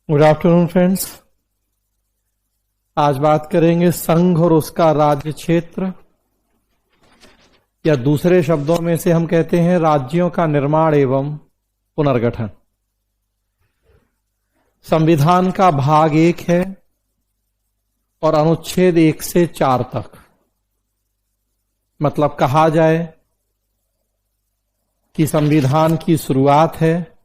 Good afternoon friends. आज बात करेंगे संघ और उसका राज्य क्षेत्र, या दूसरे शब्दों में से हम कहते हैं राज्यों का निर्माण एवं पुनर्गठन। संविधान का भाग 1 है और अनुच्छेद 1 से 4 तक, मतलब कहा जाए कि संविधान की शुरुआत है।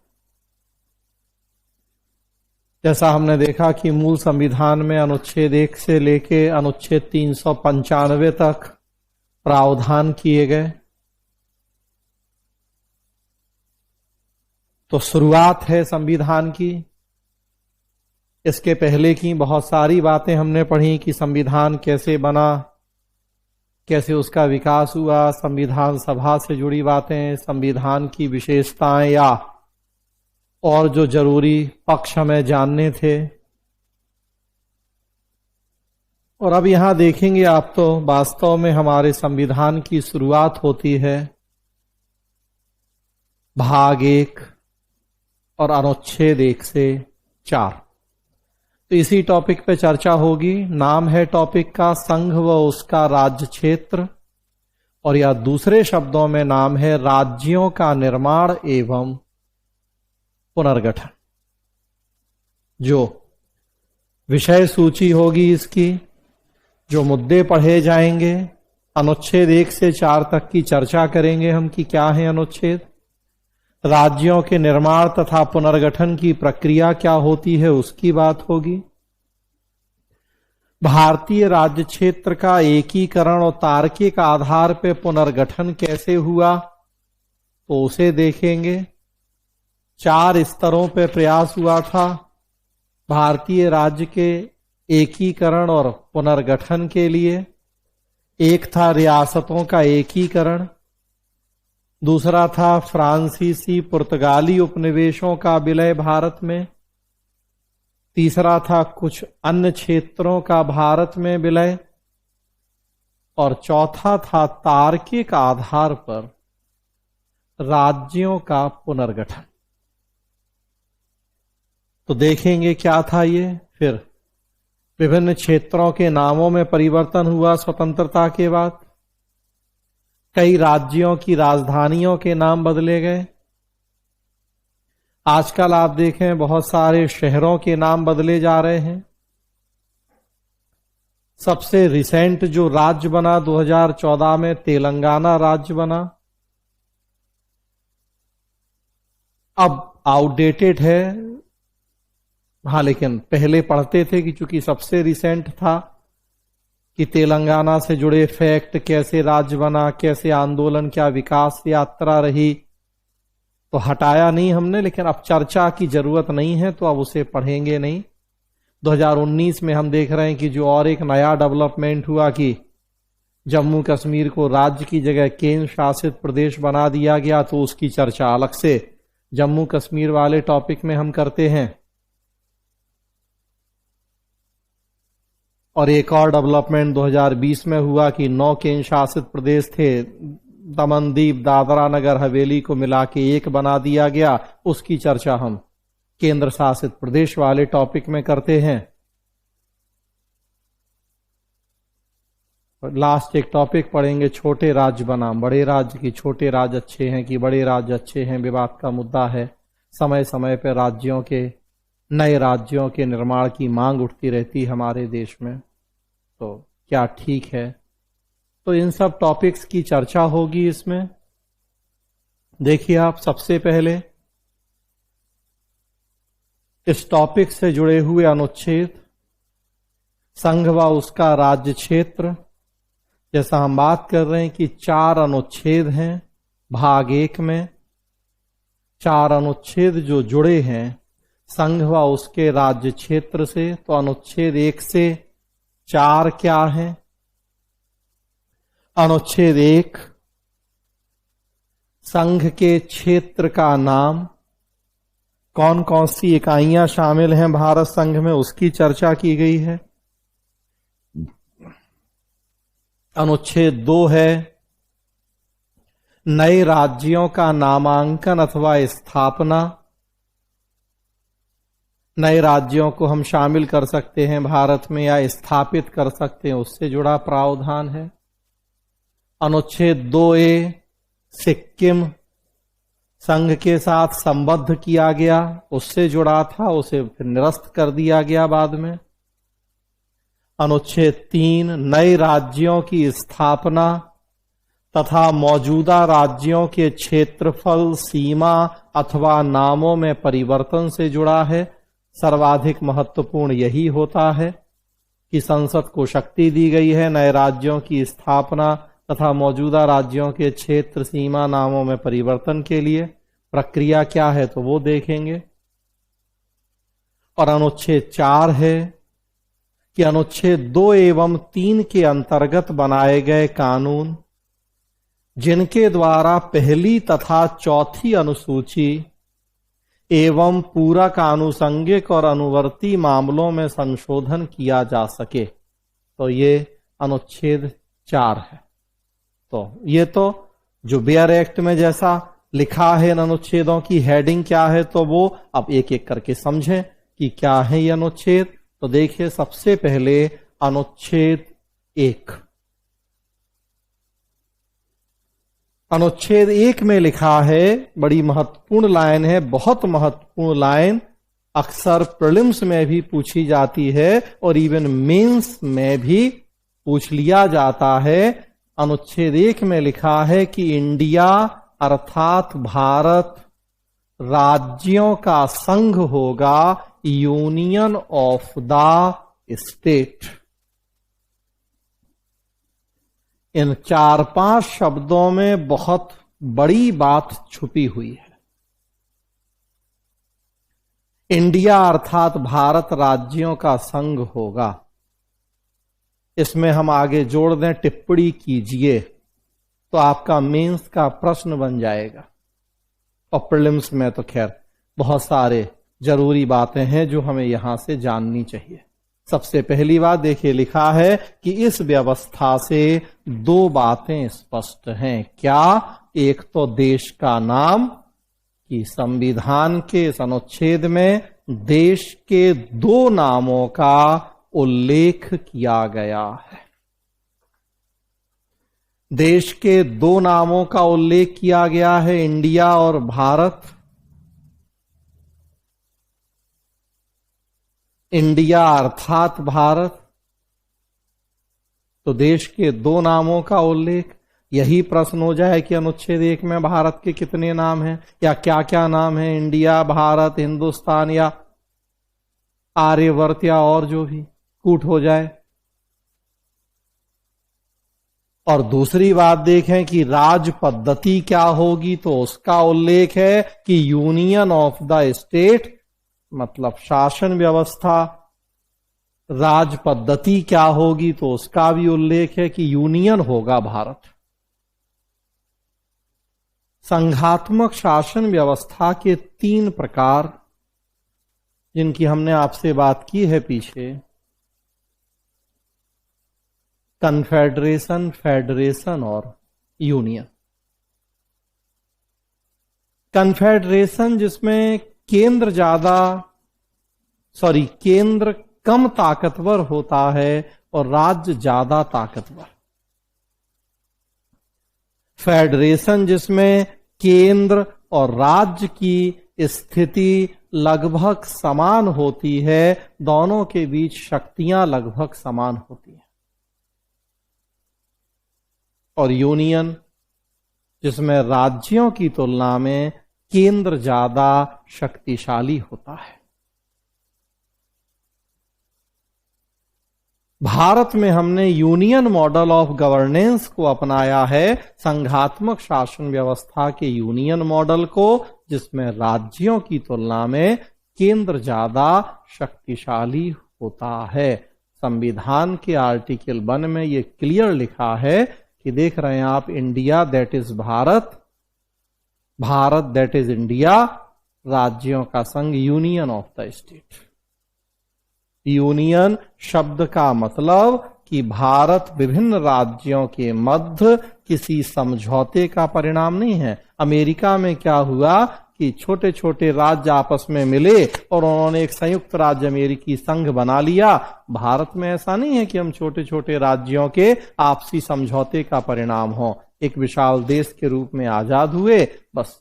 जैसा हमने देखा कि मूल संविधान में अनुच्छेद 1 से लेके अनुच्छेद 395 तक प्रावधान किए गए, तो शुरुआत है संविधान की। इसके पहले की बहुत सारी बातें हमने पढ़ी कि संविधान कैसे बना, कैसे उसका विकास हुआ, संविधान सभा से जुड़ी बातें, संविधान की विशेषताएं या और जो जरूरी पक्ष हमें जानने थे। और अब यहां देखेंगे आप तो वास्तव में हमारे संविधान की शुरुआत होती है भाग 1 और अनुच्छेद 1 से 4। तो इसी टॉपिक पे चर्चा होगी। नाम है टॉपिक का संघ व उसका राज्य क्षेत्र, और या दूसरे शब्दों में नाम है राज्यों का निर्माण एवं पुनर्गठन। जो विषय सूची होगी इसकी, जो मुद्दे पढ़े जाएंगे, अनुच्छेद 1 से 4 तक की चर्चा करेंगे हम कि क्या है अनुच्छेद, राज्यों के निर्माण तथा पुनर्गठन की प्रक्रिया क्या होती है उसकी बात होगी। भारतीय राज्य क्षेत्र का एकीकरण और तार्किक आधार पर पुनर्गठन कैसे हुआ तो उसे देखेंगे। 4 स्तरों पर प्रयास हुआ था भारतीय राज्य के एकीकरण और पुनर्गठन के लिए। एक था रियासतों का एकीकरण, दूसरा था फ्रांसीसी पुर्तगाली उपनिवेशों का विलय भारत में, तीसरा था कुछ अन्य क्षेत्रों का भारत में विलय, और चौथा था तार्किक आधार पर राज्यों का पुनर्गठन। तो देखेंगे क्या था ये। फिर विभिन्न क्षेत्रों के नामों में परिवर्तन हुआ स्वतंत्रता के बाद। कई राज्यों की राजधानियों के नाम बदले गए। आजकल आप देखें बहुत सारे शहरों के नाम बदले जा रहे हैं। सबसे रिसेंट जो राज्य बना 2014 में तेलंगाना राज्य बना। अब आउटडेटेड है, हाँ, लेकिन पहले पढ़ते थे कि चूंकि सबसे रिसेंट था कि तेलंगाना से जुड़े फैक्ट, कैसे राज्य बना, कैसे आंदोलन, क्या विकास यात्रा रही, तो हटाया नहीं हमने, लेकिन अब चर्चा की जरूरत नहीं है तो अब उसे पढ़ेंगे नहीं। 2019 में हम देख रहे हैं कि जो और एक नया डेवलपमेंट हुआ कि जम्मू कश्मीर को राज्य की जगह केंद्र शासित प्रदेश बना दिया गया, तो उसकी चर्चा अलग से जम्मू कश्मीर वाले टॉपिक में हम करते हैं। और एक और डेवलपमेंट 2020 में हुआ कि 9 केंद्र शासित प्रदेश थे, दमन दीव दादरा नगर हवेली को मिला के एक बना दिया गया, उसकी चर्चा हम केंद्र शासित प्रदेश वाले टॉपिक में करते हैं। लास्ट एक टॉपिक पढ़ेंगे छोटे राज्य बनाम बड़े राज्य की। छोटे राज्य अच्छे हैं कि बड़े राज्य अच्छे हैं, विवाद का मुद्दा है। समय समय पर राज्यों के, नए राज्यों के निर्माण की मांग उठती रहती हमारे देश में, तो क्या ठीक है। तो इन सब टॉपिक्स की चर्चा होगी इसमें। देखिए आप, सबसे पहले इस टॉपिक से जुड़े हुए अनुच्छेद, संघ व उसका राज्य क्षेत्र। जैसा हम बात कर रहे हैं कि 4 अनुच्छेद हैं भाग 1 में। 4 अनुच्छेद जो जुड़े हैं संघ व उसके राज्य क्षेत्र से। तो अनुच्छेद 1 से 4 क्या है? अनुच्छेद 1, संघ के क्षेत्र का नाम, कौन कौन सी इकाइयां शामिल हैं भारत संघ में, उसकी चर्चा की गई है। अनुच्छेद 2 है नए राज्यों का नामांकन अथवा स्थापना। नए राज्यों को हम शामिल कर सकते हैं भारत में या स्थापित कर सकते हैं, उससे जुड़ा प्रावधान है। अनुच्छेद 2A सिक्किम संघ के साथ संबद्ध किया गया, उससे जुड़ा था, उसे फिर निरस्त कर दिया गया बाद में। अनुच्छेद 3 नए राज्यों की स्थापना तथा मौजूदा राज्यों के क्षेत्रफल, सीमा अथवा नामों में परिवर्तन से जुड़ा है। सर्वाधिक महत्वपूर्ण यही होता है कि संसद को शक्ति दी गई है नए राज्यों की स्थापना तथा मौजूदा राज्यों के क्षेत्र, सीमा, नामों में परिवर्तन के लिए। प्रक्रिया क्या है तो वो देखेंगे। और अनुच्छेद 4 है कि अनुच्छेद 2 एवं 3 के अंतर्गत बनाए गए कानून जिनके द्वारा पहली तथा चौथी अनुसूची एवं पूरक आनुषंगिक और अनुवर्ती मामलों में संशोधन किया जा सके, तो ये अनुच्छेद 4 है। तो ये तो जो बेयर एक्ट में जैसा लिखा है इन अनुच्छेदों की हेडिंग क्या है, तो वो अब एक एक करके समझें कि क्या है ये अनुच्छेद। तो देखिए, सबसे पहले अनुच्छेद 1। अनुच्छेद 1 में लिखा है, बड़ी महत्वपूर्ण लाइन है, बहुत महत्वपूर्ण लाइन, अक्सर प्रीलिम्स में भी पूछी जाती है और इवन मेंस में भी पूछ लिया जाता है। अनुच्छेद 1 में लिखा है कि इंडिया अर्थात भारत राज्यों का संघ होगा, यूनियन ऑफ द स्टेट। इन 4-5 शब्दों में बहुत बड़ी बात छुपी हुई है। इंडिया अर्थात भारत राज्यों का संघ होगा, इसमें हम आगे जोड़ दें टिप्पणी कीजिए तो आपका मेंस का प्रश्न बन जाएगा। और प्रीलिम्स में तो खैर बहुत सारे जरूरी बातें हैं जो हमें यहां से जाननी चाहिए। सबसे पहली बात देखिए, लिखा है कि इस व्यवस्था से 2 बातें स्पष्ट हैं। क्या? एक तो देश का नाम, कि संविधान के इस अनुच्छेद में देश के 2 नामों का उल्लेख किया गया है। देश के 2 नामों का उल्लेख किया गया है, इंडिया और भारत। इंडिया अर्थात भारत, तो देश के 2 नामों का उल्लेख। यही प्रश्न हो जाए कि अनुच्छेद 1 में भारत के कितने नाम हैं या क्या क्या नाम हैं, इंडिया, भारत, हिंदुस्तान या आर्यवर्त या और जो भी कूट हो जाए। और दूसरी बात देखें कि राज पद्धति क्या होगी, तो उसका उल्लेख है कि यूनियन ऑफ द स्टेट, मतलब शासन व्यवस्था। राज पद्धति क्या होगी, तो उसका भी उल्लेख है कि यूनियन होगा भारत। संघात्मक शासन व्यवस्था के 3 प्रकार जिनकी हमने आपसे बात की है पीछे, कन्फेडरेशन, फेडरेशन और यूनियन। कन्फेडरेशन जिसमें केंद्र कम ताकतवर होता है और राज्य ज्यादा ताकतवर। फेडरेशन जिसमें केंद्र और राज्य की स्थिति लगभग समान होती है, दोनों के बीच शक्तियां लगभग समान होती हैं। और यूनियन जिसमें राज्यों की तुलना में केंद्र ज्यादा शक्तिशाली होता है। भारत में हमने यूनियन मॉडल ऑफ गवर्नेंस को अपनाया है, संघात्मक शासन व्यवस्था के यूनियन मॉडल को, जिसमें राज्यों की तुलना में केंद्र ज्यादा शक्तिशाली होता है। संविधान के आर्टिकल 1 में यह क्लियर लिखा है कि देख रहे हैं आप, India that is Bharat, Bharat that is India, राज्यों का संघ union of the state. Union शब्द का मतलब कि भारत विभिन्न राज्यों के मध्य किसी समझौते का परिणाम नहीं है। अमेरिका में क्या हुआ कि छोटे छोटे राज्य आपस में मिले और उन्होंने एक संयुक्त राज्य अमेरिकी संघ बना लिया। भारत में ऐसा नहीं है कि हम छोटे छोटे राज्यों के आपसी समझौते का परिणाम हो। एक विशाल देश के रूप में आजाद हुए, बस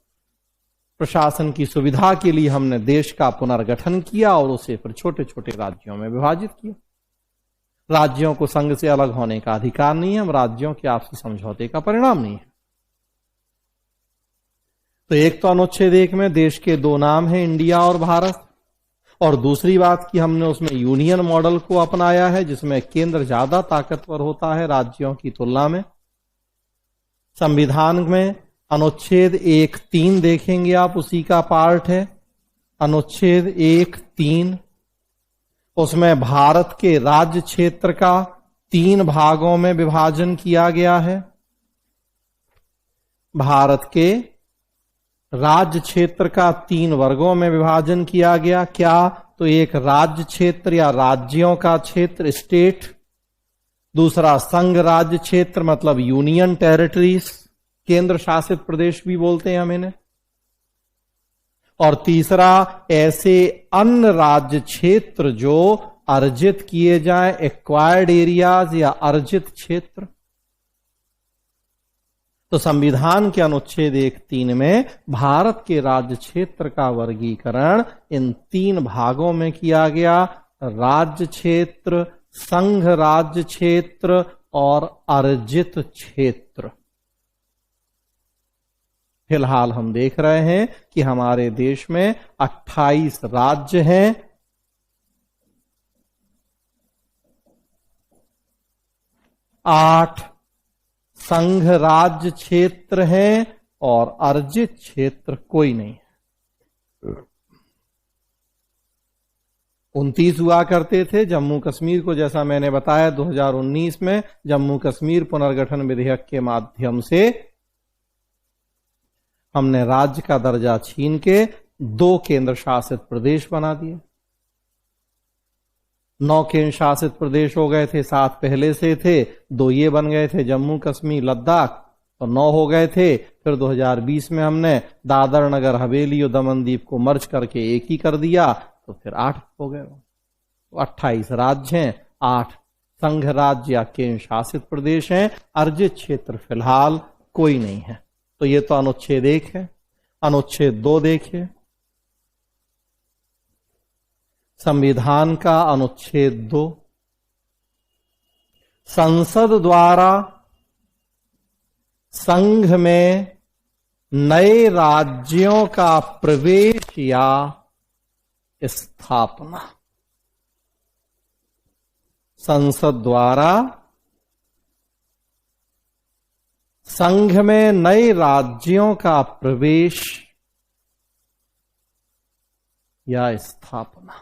प्रशासन की सुविधा के लिए हमने देश का पुनर्गठन किया और उसे फिर छोटे छोटे राज्यों में विभाजित किया। राज्यों को संघ से अलग होने का अधिकार नहीं है, हम राज्यों के आपसी समझौते का परिणाम नहीं है। तो एक तो अनुच्छेद 1 में देश के दो नाम हैं, इंडिया और भारत, और दूसरी बात कि हमने उसमें यूनियन मॉडल को अपनाया है जिसमें केंद्र ज्यादा ताकतवर होता है राज्यों की तुलना में। संविधान में अनुच्छेद 1(3) देखेंगे आप, उसी का पार्ट है। अनुच्छेद 1(3) उसमें भारत के राज्य क्षेत्र का 3 भागों में विभाजन किया गया है। भारत के राज्य क्षेत्र का 3 वर्गों में विभाजन किया गया। क्या? तो एक राज्य क्षेत्र या राज्यों का क्षेत्र, स्टेट, दूसरा संघ राज्य क्षेत्र मतलब यूनियन टेरिटरीज, केंद्र शासित प्रदेश भी बोलते हैं हम इन्हें, और तीसरा ऐसे अन्य राज्य क्षेत्र जो अर्जित किए जाए, एक्वायर्ड एरियाज या अर्जित क्षेत्र। तो संविधान के अनुच्छेद 1(3) में भारत के राज्य क्षेत्र का वर्गीकरण इन 3 भागों में किया गया, राज्य क्षेत्र, संघ राज्य क्षेत्र और अर्जित क्षेत्र। फिलहाल हम देख रहे हैं कि हमारे देश में 28 राज्य हैं, 8 संघ राज्य क्षेत्र हैं और अर्जित क्षेत्र कोई नहीं है। 29 हुआ करते थे। जम्मू कश्मीर को, जैसा मैंने बताया, 2019 में जम्मू कश्मीर पुनर्गठन विधेयक के माध्यम से हमने राज्य का दर्जा छीन के 2 केंद्र शासित प्रदेश बना दिए। 9 केंद्र शासित प्रदेश हो गए थे, 7 पहले से थे, 2 ये बन गए थे, जम्मू कश्मीर लद्दाख, तो 9 हो गए थे। फिर 2020 में हमने दादर नगर हवेली और दमन दीव को मर्ज करके एक ही कर दिया, तो फिर 8 हो गए। तो 28 राज्य हैं, 8 संघ राज्य या केंद्र शासित प्रदेश हैं, अर्जित क्षेत्र फिलहाल कोई नहीं है। तो ये तो अनुच्छेद 1 है। अनुच्छेद 2 देखिए, संविधान का अनुच्छेद 2, संसद द्वारा संघ में नए राज्यों का प्रवेश या स्थापना। संसद द्वारा संघ में नए राज्यों का प्रवेश या स्थापना।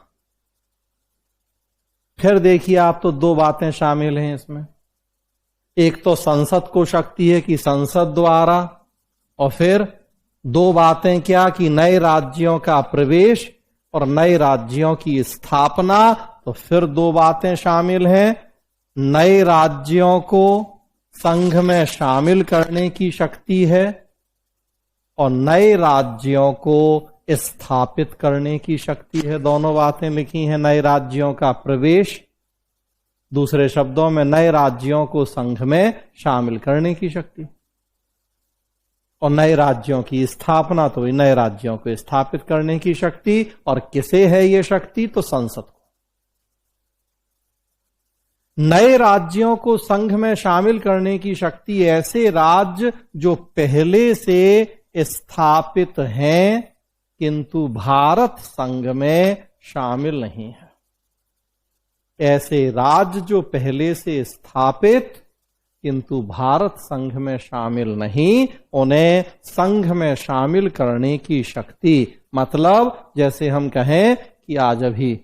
फिर देखिए आप, तो 2 बातें शामिल हैं इसमें। एक तो संसद को शक्ति है कि संसद द्वारा, और फिर 2 बातें क्या, कि नए राज्यों का प्रवेश और नए राज्यों की स्थापना। तो फिर 2 बातें शामिल हैं, नए राज्यों को संघ में शामिल करने की शक्ति है और नए राज्यों को स्थापित करने की शक्ति है। दोनों बातें लिखी हैं, नए राज्यों का प्रवेश, दूसरे शब्दों में नए राज्यों को संघ में शामिल करने की शक्ति, और नए राज्यों की स्थापना, तो नए राज्यों को स्थापित करने की शक्ति। और किसे है ये शक्ति? तो संसद को। नए राज्यों को संघ में शामिल करने की शक्ति ऐसे राज्य जो पहले से स्थापित हैं किंतु भारत संघ में शामिल नहीं है। ऐसे राज्य जो पहले से स्थापित किंतु भारत संघ में शामिल नहीं, उन्हें संघ में शामिल करने की शक्ति। मतलब जैसे हम कहें कि आज अभी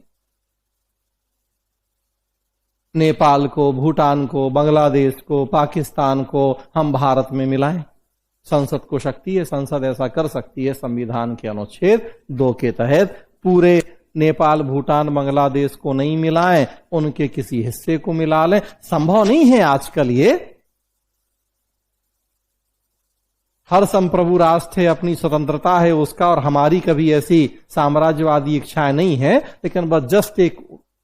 नेपाल को, भूटान को, बांग्लादेश को, पाकिस्तान को हम भारत में मिलाएं, संसद को शक्ति है, संसद ऐसा कर सकती है। संविधान के अनुच्छेद 2 के तहत पूरे नेपाल, भूटान, बांग्लादेश को नहीं मिलाएं, उनके किसी हिस्से को मिला लें, संभव नहीं है आजकल ये। हर संप्रभु राष्ट्र है, अपनी स्वतंत्रता है उसका, और हमारी कभी ऐसी साम्राज्यवादी इच्छाएं नहीं है। लेकिन बस जस्ट एक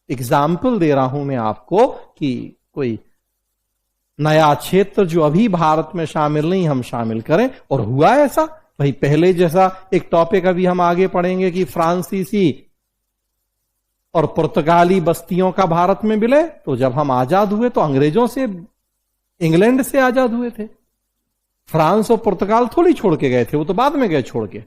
एग्जाम्पल दे रहा हूं मैं आपको कि कोई नया क्षेत्र जो अभी भारत में शामिल नहीं, हम शामिल करें। और हुआ ऐसा भाई, पहले जैसा एक टॉपिक अभी हम आगे पढ़ेंगे कि फ्रांसीसी और पुर्तगाली बस्तियों का भारत में विलय, तो जब हम आजाद हुए तो अंग्रेजों से, इंग्लैंड से आजाद हुए थे। फ्रांस और पुर्तगाल थोड़ी छोड़ के गए थे, वो तो बाद में गए छोड़ के।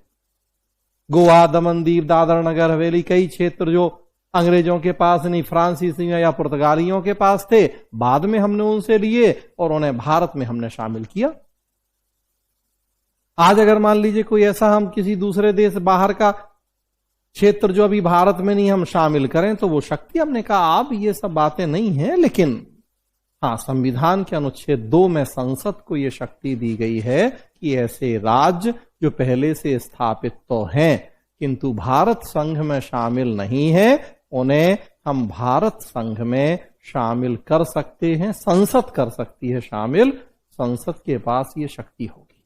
गोवा, दमन दीव, दादर नगर हवेली, कई क्षेत्र जो अंग्रेजों के पास नहीं, फ्रांसीसियों या पुर्तगालियों के पास थे, बाद में हमने उनसे लिए और उन्हें भारत में हमने शामिल किया। आज अगर मान लीजिए कोई ऐसा, हम किसी दूसरे देश बाहर का क्षेत्र जो अभी भारत में नहीं हम शामिल करें, तो वो शक्ति, हमने कहा अब ये सब बातें नहीं है। लेकिन हाँ, संविधान के अनुच्छेद 2 में संसद को यह शक्ति दी गई है कि ऐसे राज्य जो पहले से स्थापित तो हैं किंतु भारत संघ में शामिल नहीं है, उन्हें हम भारत संघ में शामिल कर सकते हैं। संसद कर सकती है शामिल, संसद के पास ये शक्ति होगी।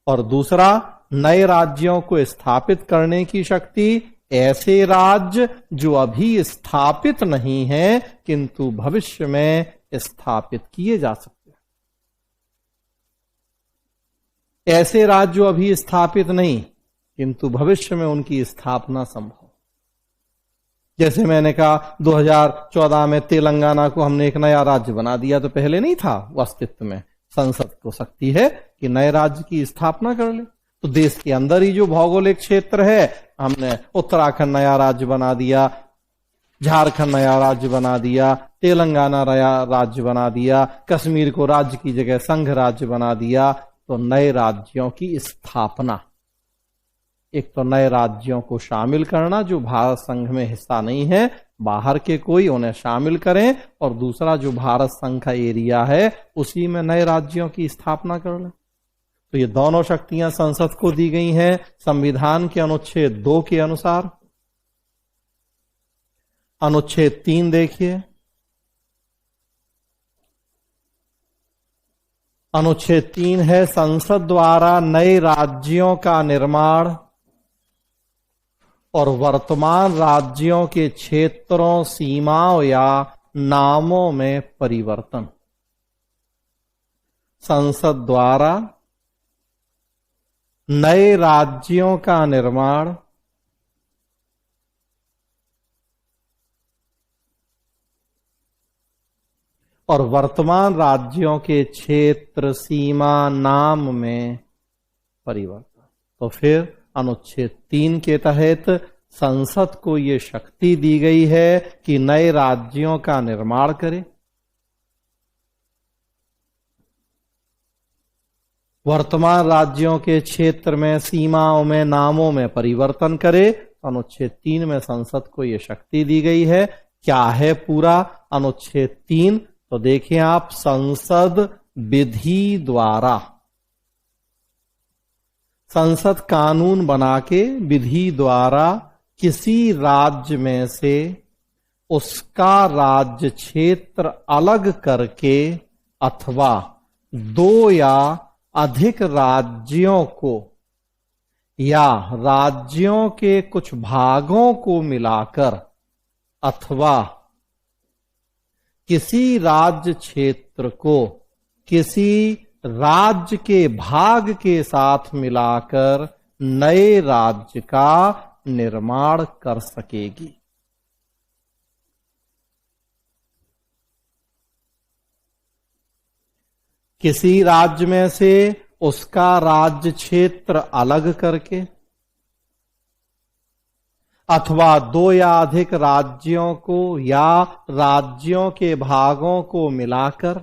और दूसरा, नए राज्यों को स्थापित करने की शक्ति, ऐसे राज्य जो अभी स्थापित नहीं है किंतु भविष्य में स्थापित किए जा सकते हैं। ऐसे राज्य जो अभी स्थापित नहीं किंतु भविष्य में उनकी स्थापना संभव। जैसे मैंने कहा 2014 में तेलंगाना को हमने एक नया राज्य बना दिया, तो पहले नहीं था वो अस्तित्व में। संसद को शक्ति है कि नए राज्य की स्थापना कर ले। तो देश के अंदर ही जो भौगोलिक क्षेत्र है, हमने उत्तराखंड नया राज्य बना दिया, झारखंड नया राज्य बना दिया, तेलंगाना नया राज्य बना दिया, कश्मीर को राज्य की जगह संघ राज्य बना दिया। तो नए राज्यों की स्थापना, एक तो नए राज्यों को शामिल करना जो भारत संघ में हिस्सा नहीं है, बाहर के कोई उन्हें शामिल करें, और दूसरा जो भारत संघ का एरिया है उसी में नए राज्यों की स्थापना कर लें। तो ये दोनों शक्तियां संसद को दी गई हैं संविधान के अनुच्छेद 2 के अनुसार। अनुच्छेद 3 देखिए। अनुच्छेद 3 है, संसद द्वारा नए राज्यों का निर्माण और वर्तमान राज्यों के क्षेत्रों, सीमाओं या नामों में परिवर्तन। संसद द्वारा नए राज्यों का निर्माण और वर्तमान राज्यों के क्षेत्र, सीमा, नाम में परिवर्तन। तो फिर अनुच्छेद 3 के तहत संसद को यह शक्ति दी गई है कि नए राज्यों का निर्माण करे, वर्तमान राज्यों के क्षेत्र में, सीमाओं में, नामों में परिवर्तन करे। अनुच्छेद 3 में संसद को यह शक्ति दी गई है। क्या है पूरा अनुच्छेद 3? तो देखिए आप, संसद विधि द्वारा, संसद कानून बना के विधि द्वारा किसी राज्य में से उसका राज्य क्षेत्र अलग करके अथवा 2 या अधिक राज्यों को या राज्यों के कुछ भागों को मिलाकर अथवा किसी राज्य क्षेत्र को किसी राज्य के भाग के साथ मिलाकर नए राज्य का निर्माण कर सकेगी। किसी राज्य में से उसका राज्य क्षेत्र अलग करके अथवा 2 या अधिक राज्यों को या राज्यों के भागों को मिलाकर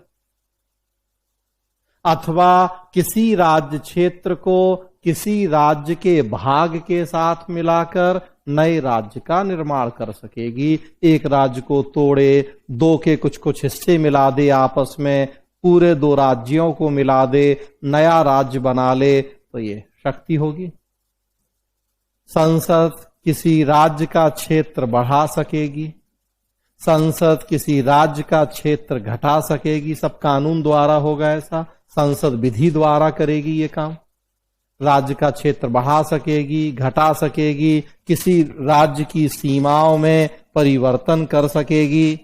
अथवा किसी राज्य क्षेत्र को किसी राज्य के भाग के साथ मिलाकर नए राज्य का निर्माण कर सकेगी। एक राज्य को तोड़े, 2 के कुछ कुछ हिस्से मिला दे आपस में, पूरे 2 राज्यों को मिला दे, नया राज्य बना ले, तो ये शक्ति होगी। संसद किसी राज्य का क्षेत्र बढ़ा सकेगी, संसद किसी राज्य का क्षेत्र घटा सकेगी। सब कानून द्वारा होगा ऐसा, संसद विधि द्वारा करेगी ये काम। राज्य का क्षेत्र बढ़ा सकेगी, घटा सकेगी, किसी राज्य की सीमाओं में परिवर्तन कर सकेगी,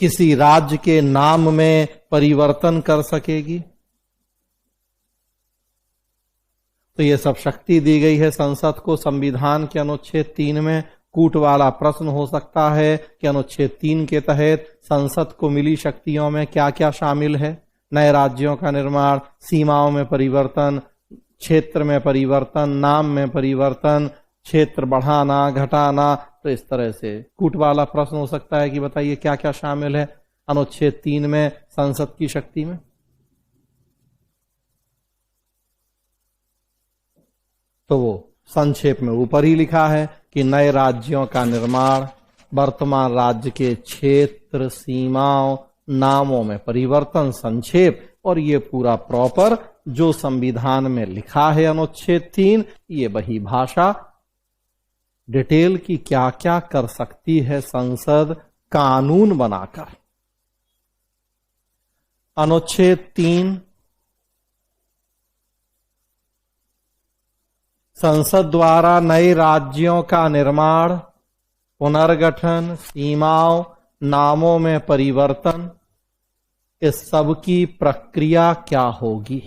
किसी राज्य के नाम में परिवर्तन कर सकेगी। तो ये सब शक्ति दी गई है संसद को संविधान के अनुच्छेद 3 में। कूट वाला प्रश्न हो सकता है कि अनुच्छेद 3 के तहत संसद को मिली शक्तियों में क्या क्या शामिल है। नए राज्यों का निर्माण, सीमाओं में परिवर्तन, क्षेत्र में परिवर्तन, नाम में परिवर्तन, क्षेत्र बढ़ाना, घटाना। तो इस तरह से कूट वाला प्रश्न हो सकता है कि बताइए क्या क्या शामिल है अनुच्छेद 3 में संसद की शक्ति में। तो वो संक्षेप में ऊपर ही लिखा है कि नए राज्यों का निर्माण, वर्तमान राज्य के क्षेत्र, सीमाओं, नामों में परिवर्तन, संक्षेप, और ये पूरा प्रॉपर जो संविधान में लिखा है अनुच्छेद 3, ये वही भाषा डिटेल की क्या क्या कर सकती है संसद कानून बनाकर। अनुच्छेद 3 संसद द्वारा नए राज्यों का निर्माण, पुनर्गठन, सीमाओं, नामों में परिवर्तन, इस सब की प्रक्रिया क्या होगी।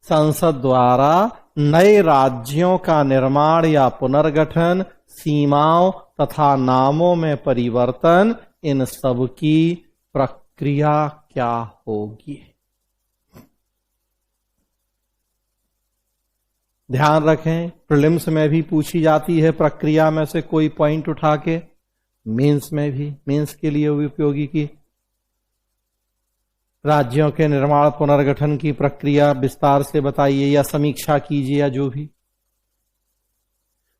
संसद द्वारा नए राज्यों का निर्माण या पुनर्गठन, सीमाओं तथा नामों में परिवर्तन, इन सब की प्रक्रिया क्या होगी। ध्यान रखें, प्रीलिम्स में भी पूछी जाती है प्रक्रिया में से कोई पॉइंट उठा के, मेंस में भी, मेंस के लिए उपयोगी की राज्यों के निर्माण पुनर्गठन की प्रक्रिया विस्तार से बताइए या समीक्षा कीजिए या जो भी।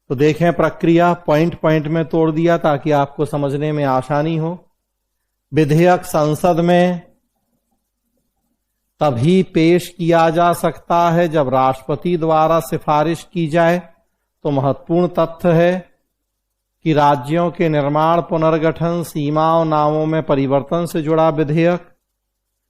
तो देखें, प्रक्रिया पॉइंट पॉइंट में तोड़ दिया ताकि आपको समझने में आसानी हो। विधेयक संसद में तभी पेश किया जा सकता है जब राष्ट्रपति द्वारा सिफारिश की जाए। तो महत्वपूर्ण तथ्य है कि राज्यों के निर्माण, पुनर्गठन, सीमाओं, नामों में परिवर्तन से जुड़ा विधेयक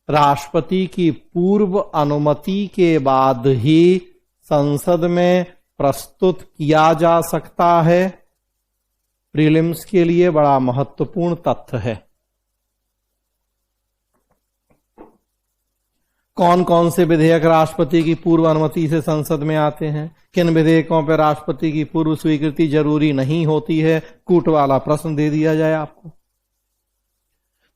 राष्ट्रपति की पूर्व अनुमति के बाद ही संसद में प्रस्तुत किया जा सकता है। प्रीलिम्स के लिए बड़ा महत्वपूर्ण तथ्य है। कौन कौन से विधेयक राष्ट्रपति की पूर्व अनुमति से संसद में आते हैं, किन विधेयकों पर राष्ट्रपति की पूर्व स्वीकृति जरूरी नहीं होती है, कूट वाला प्रश्न दे दिया जाए आपको।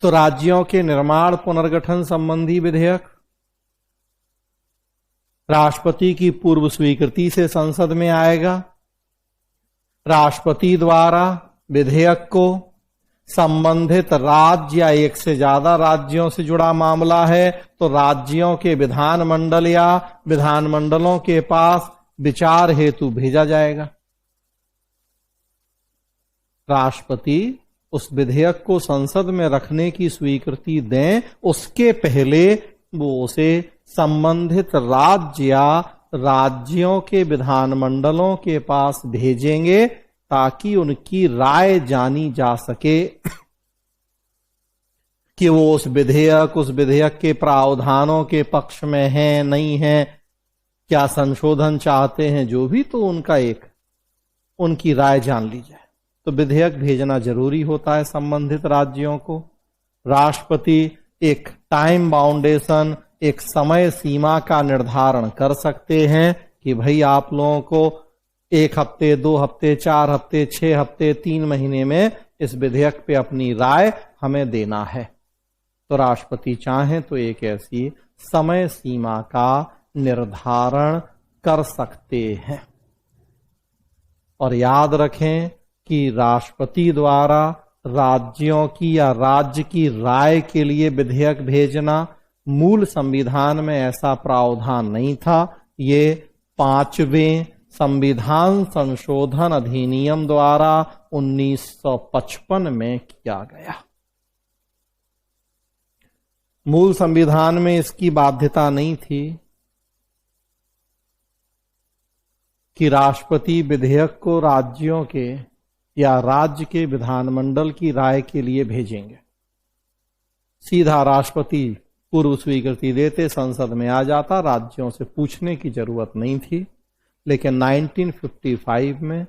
तो राज्यों के निर्माण, पुनर्गठन संबंधी विधेयक राष्ट्रपति की पूर्व स्वीकृति से संसद में आएगा। राष्ट्रपति द्वारा विधेयक को संबंधित राज्य या एक से ज्यादा राज्यों से जुड़ा मामला है तो राज्यों के विधानमंडल या विधानमंडलों के पास विचार हेतु भेजा जाएगा। राष्ट्रपति उस विधेयक को संसद में रखने की स्वीकृति दें, उसके पहले वो उसे संबंधित राज्य या राज्यों के विधानमंडलों के पास भेजेंगे ताकि उनकी राय जानी जा सके कि वो उस विधेयक के प्रावधानों के पक्ष में हैं, नहीं हैं, क्या संशोधन चाहते हैं, जो भी, तो उनकी राय जान ली जाए। तो विधेयक भेजना जरूरी होता है संबंधित राज्यों को। राष्ट्रपति एक टाइम बाउंडेशन, एक समय सीमा का निर्धारण कर सकते हैं कि भाई आप लोगों को 1 हफ्ते, 2 हफ्ते, 4 हफ्ते, 6 हफ्ते, 3 महीने में इस विधेयक पे अपनी राय हमें देना है। तो राष्ट्रपति चाहें तो एक ऐसी समय सीमा का निर्धारण कर सकते हैं। और याद रखें कि राष्ट्रपति द्वारा राज्यों की या राज्य की राय के लिए विधेयक भेजना मूल संविधान में ऐसा प्रावधान नहीं था। ये 5वें संविधान संशोधन अधिनियम द्वारा 1955 में किया गया। मूल संविधान में इसकी बाध्यता नहीं थी कि राष्ट्रपति विधेयक को राज्यों के या राज्य के विधानमंडल की राय के लिए भेजेंगे। सीधा राष्ट्रपति पूर्व स्वीकृति देते, संसद में आ जाता, राज्यों से पूछने की जरूरत नहीं थी। लेकिन 1955 में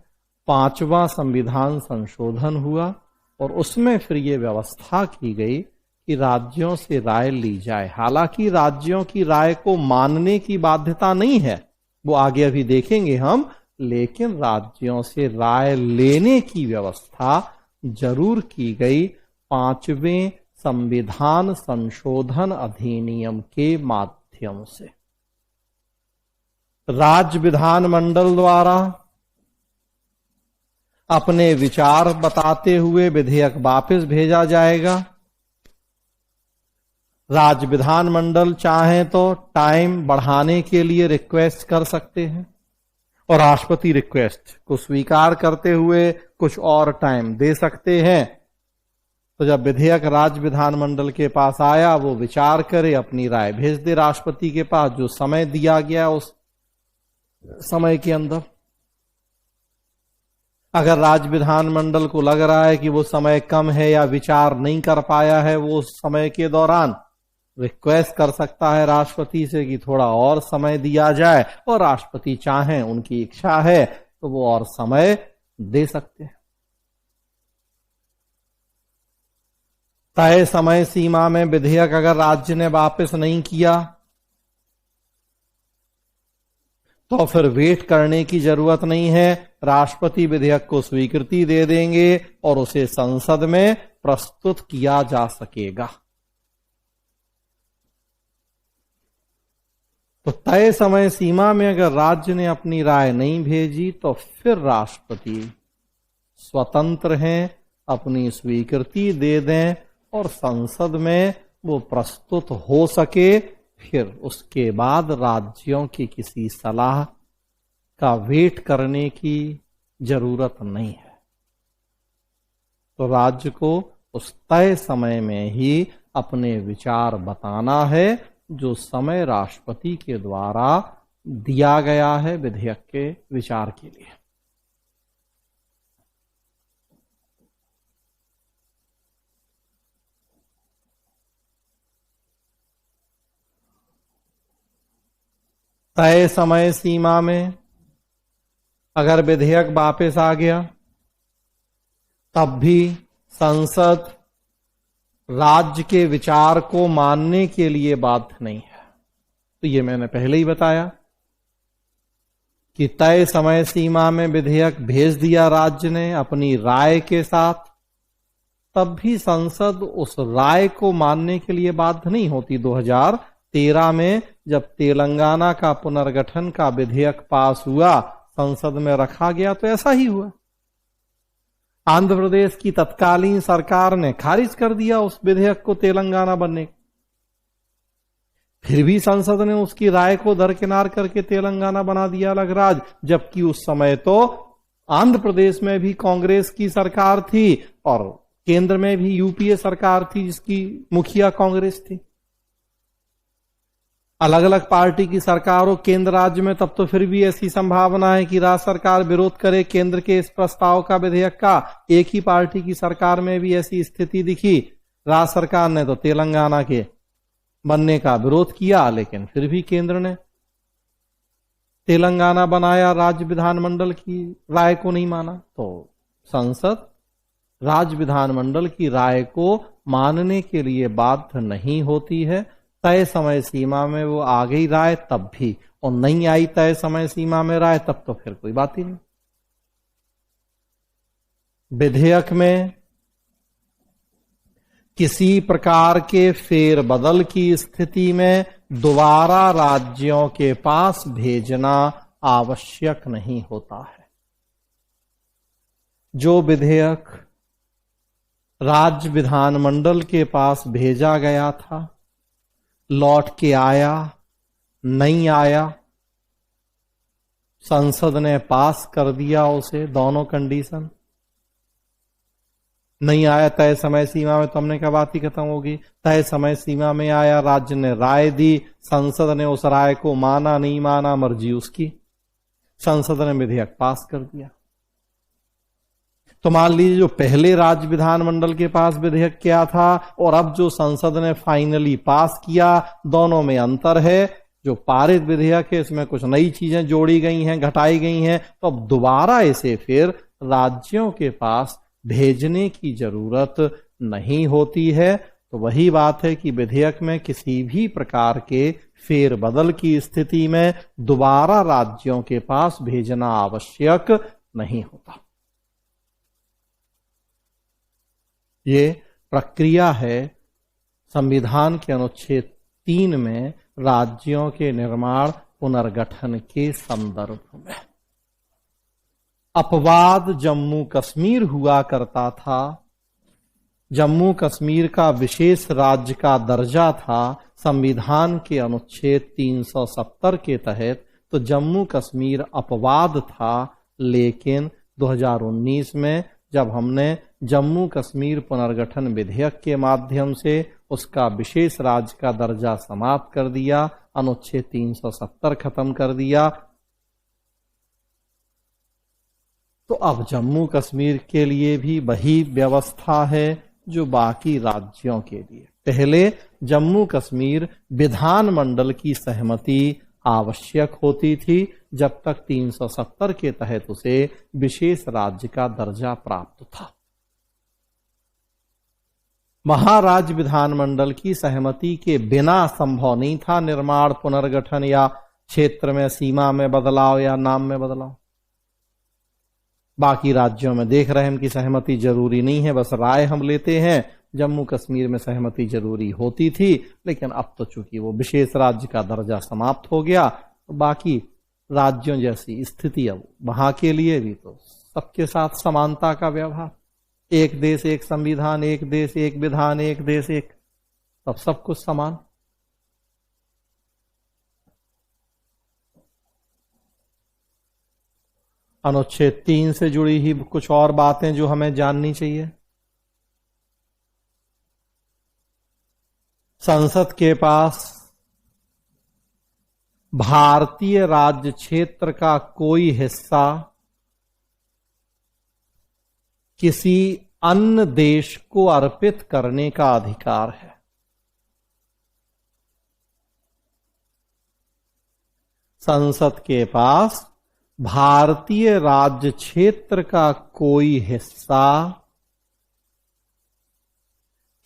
5वां संविधान संशोधन हुआ और उसमें फिर ये व्यवस्था की गई कि राज्यों से राय ली जाए। हालांकि राज्यों की राय को मानने की बाध्यता नहीं है, वो आगे अभी देखेंगे हम, लेकिन राज्यों से राय लेने की व्यवस्था जरूर की गई 5वें संविधान संशोधन अधिनियम के माध्यम से। राज्य विधानमंडल द्वारा अपने विचार बताते हुए विधेयक वापस भेजा जाएगा। राज्य विधानमंडल चाहे तो टाइम बढ़ाने के लिए रिक्वेस्ट कर सकते हैं और राष्ट्रपति रिक्वेस्ट को स्वीकार करते हुए कुछ और टाइम दे सकते हैं। तो जब विधेयक राज्य विधानमंडल के पास आया, वो विचार करे, अपनी राय भेज दे राष्ट्रपति के पास, जो समय दिया गया उस समय के अंदर। अगर राज्य विधानमंडल को लग रहा है कि वो समय कम है या विचार नहीं कर पाया है वो उस समय के दौरान, रिक्वेस्ट कर सकता है राष्ट्रपति से कि थोड़ा और समय दिया जाए, और राष्ट्रपति चाहें, उनकी इच्छा है तो वो और समय दे सकते हैं। तय समय सीमा में विधेयक अगर राज्य ने वापस नहीं किया तो फिर वेट करने की जरूरत नहीं है, राष्ट्रपति विधेयक को स्वीकृति दे देंगे और उसे संसद में प्रस्तुत किया जा सकेगा। तो तय समय सीमा में अगर राज्य ने अपनी राय नहीं भेजी तो फिर राष्ट्रपति स्वतंत्र हैं, अपनी स्वीकृति दे दें और संसद में वो प्रस्तुत हो सके। फिर उसके बाद राज्यों की किसी सलाह का वेट करने की जरूरत नहीं है। तो राज्य को उस तय समय में ही अपने विचार बताना है जो समय राष्ट्रपति के द्वारा दिया गया है विधेयक के विचार के लिए। तय समय सीमा में अगर विधेयक वापस आ गया तब भी संसद राज्य के विचार को मानने के लिए बाध्य नहीं है। तो ये मैंने पहले ही बताया कि तय समय सीमा में विधेयक भेज दिया राज्य ने अपनी राय के साथ, तब भी संसद उस राय को मानने के लिए बाध्य नहीं होती। 2013 में जब तेलंगाना का पुनर्गठन का विधेयक पास हुआ, संसद में रखा गया, तो ऐसा ही हुआ। आंध्र प्रदेश की तत्कालीन सरकार ने खारिज कर दिया उस विधेयक को तेलंगाना बनने। फिर भी संसद ने उसकी राय को दरकिनार करके तेलंगाना बना दिया अलग राज्य, जबकि उस समय तो आंध्र प्रदेश में भी कांग्रेस की सरकार थी और केंद्र में भी यूपीए सरकार थी जिसकी मुखिया कांग्रेस थी। अलग अलग पार्टी की सरकार हो केंद्र राज्य में, तब तो फिर भी ऐसी संभावना है कि राज्य सरकार विरोध करे केंद्र के इस प्रस्ताव का, विधेयक का। एक ही पार्टी की सरकार में भी ऐसी स्थिति दिखी। राज्य सरकार ने तो तेलंगाना के बनने का विरोध किया, लेकिन फिर भी केंद्र ने तेलंगाना बनाया, राज्य विधानमंडल की राय को नहीं माना। तो संसद राज्य विधानमंडल की राय को मानने के लिए बाध्य नहीं होती है। तय समय सीमा में वो आ गई राय तब भी, और नहीं आई तय समय सीमा में राय तब तो फिर कोई बात ही नहीं। विधेयक में किसी प्रकार के फेरबदल की स्थिति में दोबारा राज्यों के पास भेजना आवश्यक नहीं होता है। जो विधेयक राज्य विधानमंडल के पास भेजा गया था, लौट के आया, नहीं आया, संसद ने पास कर दिया उसे, दोनों कंडीशन। नहीं आया तय समय सीमा में तो हमने कहा बात ही खत्म होगी। तय समय सीमा में आया, राज्य ने राय दी, संसद ने उस राय को माना नहीं माना मर्जी उसकी, संसद ने विधेयक पास कर दिया। तो मान लीजिए जो पहले राज्य विधानमंडल के पास विधेयक क्या था और अब जो संसद ने फाइनली पास किया, दोनों में अंतर है। जो पारित विधेयक है इसमें कुछ नई चीजें जोड़ी गई हैं, घटाई गई हैं, तो अब दोबारा इसे फिर राज्यों के पास भेजने की जरूरत नहीं होती है। तो वही बात है कि विधेयक में किसी भी प्रकार के फेरबदल की स्थिति में दोबारा राज्यों के पास भेजना आवश्यक नहीं होता। ये प्रक्रिया है संविधान के अनुच्छेद 3 में राज्यों के निर्माण पुनर्गठन के संदर्भ में। अपवाद जम्मू कश्मीर हुआ करता था। जम्मू कश्मीर का विशेष राज्य का दर्जा था संविधान के अनुच्छेद 370 के तहत, तो जम्मू कश्मीर अपवाद था। लेकिन 2019 में जब हमने जम्मू कश्मीर पुनर्गठन विधेयक के माध्यम से उसका विशेष राज्य का दर्जा समाप्त कर दिया, अनुच्छेद 370 खत्म कर दिया, तो अब जम्मू कश्मीर के लिए भी वही व्यवस्था है जो बाकी राज्यों के लिए। पहले जम्मू कश्मीर विधानमंडल की सहमति आवश्यक होती थी, जब तक 370 के तहत उसे विशेष राज्य का दर्जा प्राप्त था। महाराज्य विधानमंडल की सहमति के बिना संभव नहीं था निर्माण पुनर्गठन या क्षेत्र में सीमा में बदलाव या नाम में बदलाव। बाकी राज्यों में देख रहे हैं कि सहमति जरूरी नहीं है, बस राय हम लेते हैं। जम्मू कश्मीर में सहमति जरूरी होती थी, लेकिन अब तो चूंकि वो विशेष राज्य का दर्जा समाप्त हो गया, तो बाकी राज्यों जैसी स्थिति अब वहां के लिए भी तो सबके साथ समानता का व्यवहार, एक देश एक संविधान, एक देश एक विधान, एक देश एक, तब सब कुछ समान। अनुच्छेद 3 से जुड़ी ही कुछ और बातें जो हमें जाननी चाहिए। संसद के पास भारतीय राज्य क्षेत्र का कोई हिस्सा किसी अन्य देश को अर्पित करने का अधिकार है। संसद के पास भारतीय राज्य क्षेत्र का कोई हिस्सा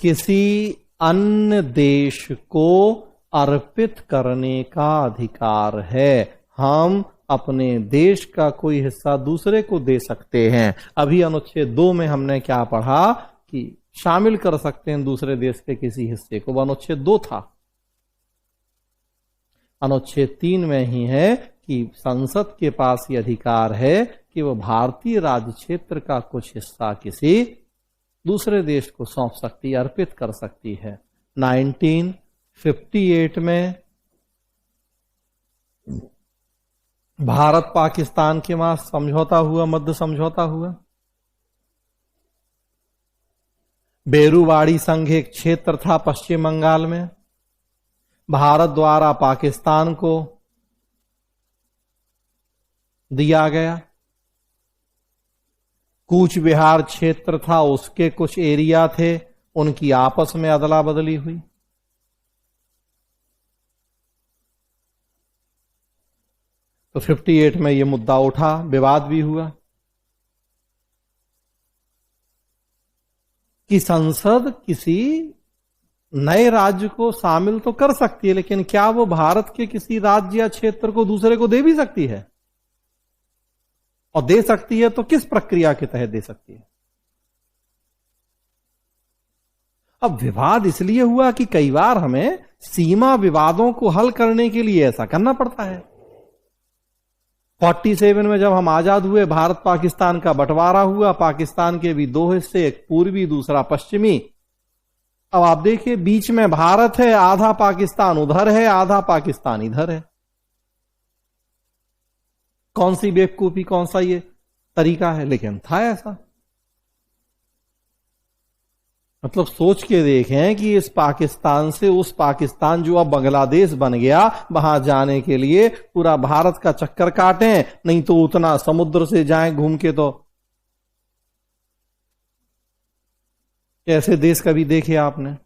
किसी अन्य देश को अर्पित करने का अधिकार है। हम अपने देश का कोई हिस्सा दूसरे को दे सकते हैं। अभी अनुच्छेद 2 में हमने क्या पढ़ा कि शामिल कर सकते हैं दूसरे देश के किसी हिस्से को, वो अनुच्छेद 2 था। अनुच्छेद 3 में ही है कि संसद के पास ये अधिकार है कि वो भारतीय राज्य क्षेत्र का कुछ हिस्सा किसी दूसरे देश को सौंप सकती है, अर्पित कर सकती है। 1958 में भारत पाकिस्तान के मां समझौता हुआ, मध्य समझौता हुआ। बेरुवाड़ी संघ एक क्षेत्र था पश्चिम बंगाल में, भारत द्वारा पाकिस्तान को दिया गया। कूच बिहार क्षेत्र था, उसके कुछ एरिया थे, उनकी आपस में अदला बदली हुई। तो 58 में यह मुद्दा उठा, विवाद भी हुआ कि संसद किसी नए राज्य को शामिल तो कर सकती है, लेकिन क्या वो भारत के किसी राज्य या क्षेत्र को दूसरे को दे भी सकती है? और दे सकती है तो किस प्रक्रिया के तहत दे सकती है? अब विवाद इसलिए हुआ कि कई बार हमें सीमा विवादों को हल करने के लिए ऐसा करना पड़ता है। 47 में जब हम आजाद हुए, भारत पाकिस्तान का बंटवारा हुआ, पाकिस्तान के भी 2 हिस्से, एक पूर्वी दूसरा पश्चिमी। अब आप देखिए बीच में भारत है, आधा पाकिस्तान उधर है, आधा पाकिस्तान इधर है। कौन सी बेवकूफी, कौन सा ये तरीका है, लेकिन था ऐसा। मतलब सोच के देखें कि इस पाकिस्तान से उस पाकिस्तान जो अब बांग्लादेश बन गया, वहां जाने के लिए पूरा भारत का चक्कर काटें, नहीं तो उतना समुद्र से जाएं घूम के। तो ऐसे देश कभी देखे आपने?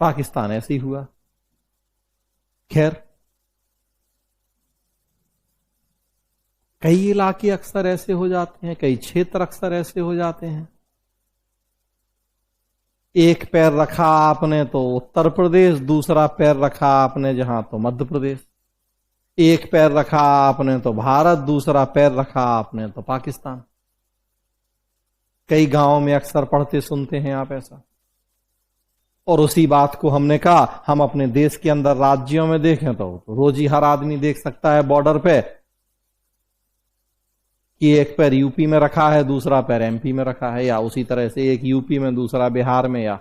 पाकिस्तान ऐसे ही हुआ। खैर, कई इलाके अक्सर ऐसे हो जाते हैं, कई क्षेत्र अक्सर ऐसे हो जाते हैं। एक पैर रखा आपने तो उत्तर प्रदेश, दूसरा पैर रखा आपने जहां तो मध्य प्रदेश। एक पैर रखा आपने तो भारत, दूसरा पैर रखा आपने तो पाकिस्तान। कई गांवों में अक्सर पढ़ते सुनते हैं आप ऐसा। और उसी बात को हमने कहा हम अपने देश के अंदर राज्यों में देखें तो रोज ही हर आदमी देख सकता है बॉर्डर पे कि एक पैर यूपी में रखा है, दूसरा पैर एमपी में रखा है, या उसी तरह से एक यूपी में दूसरा बिहार में। या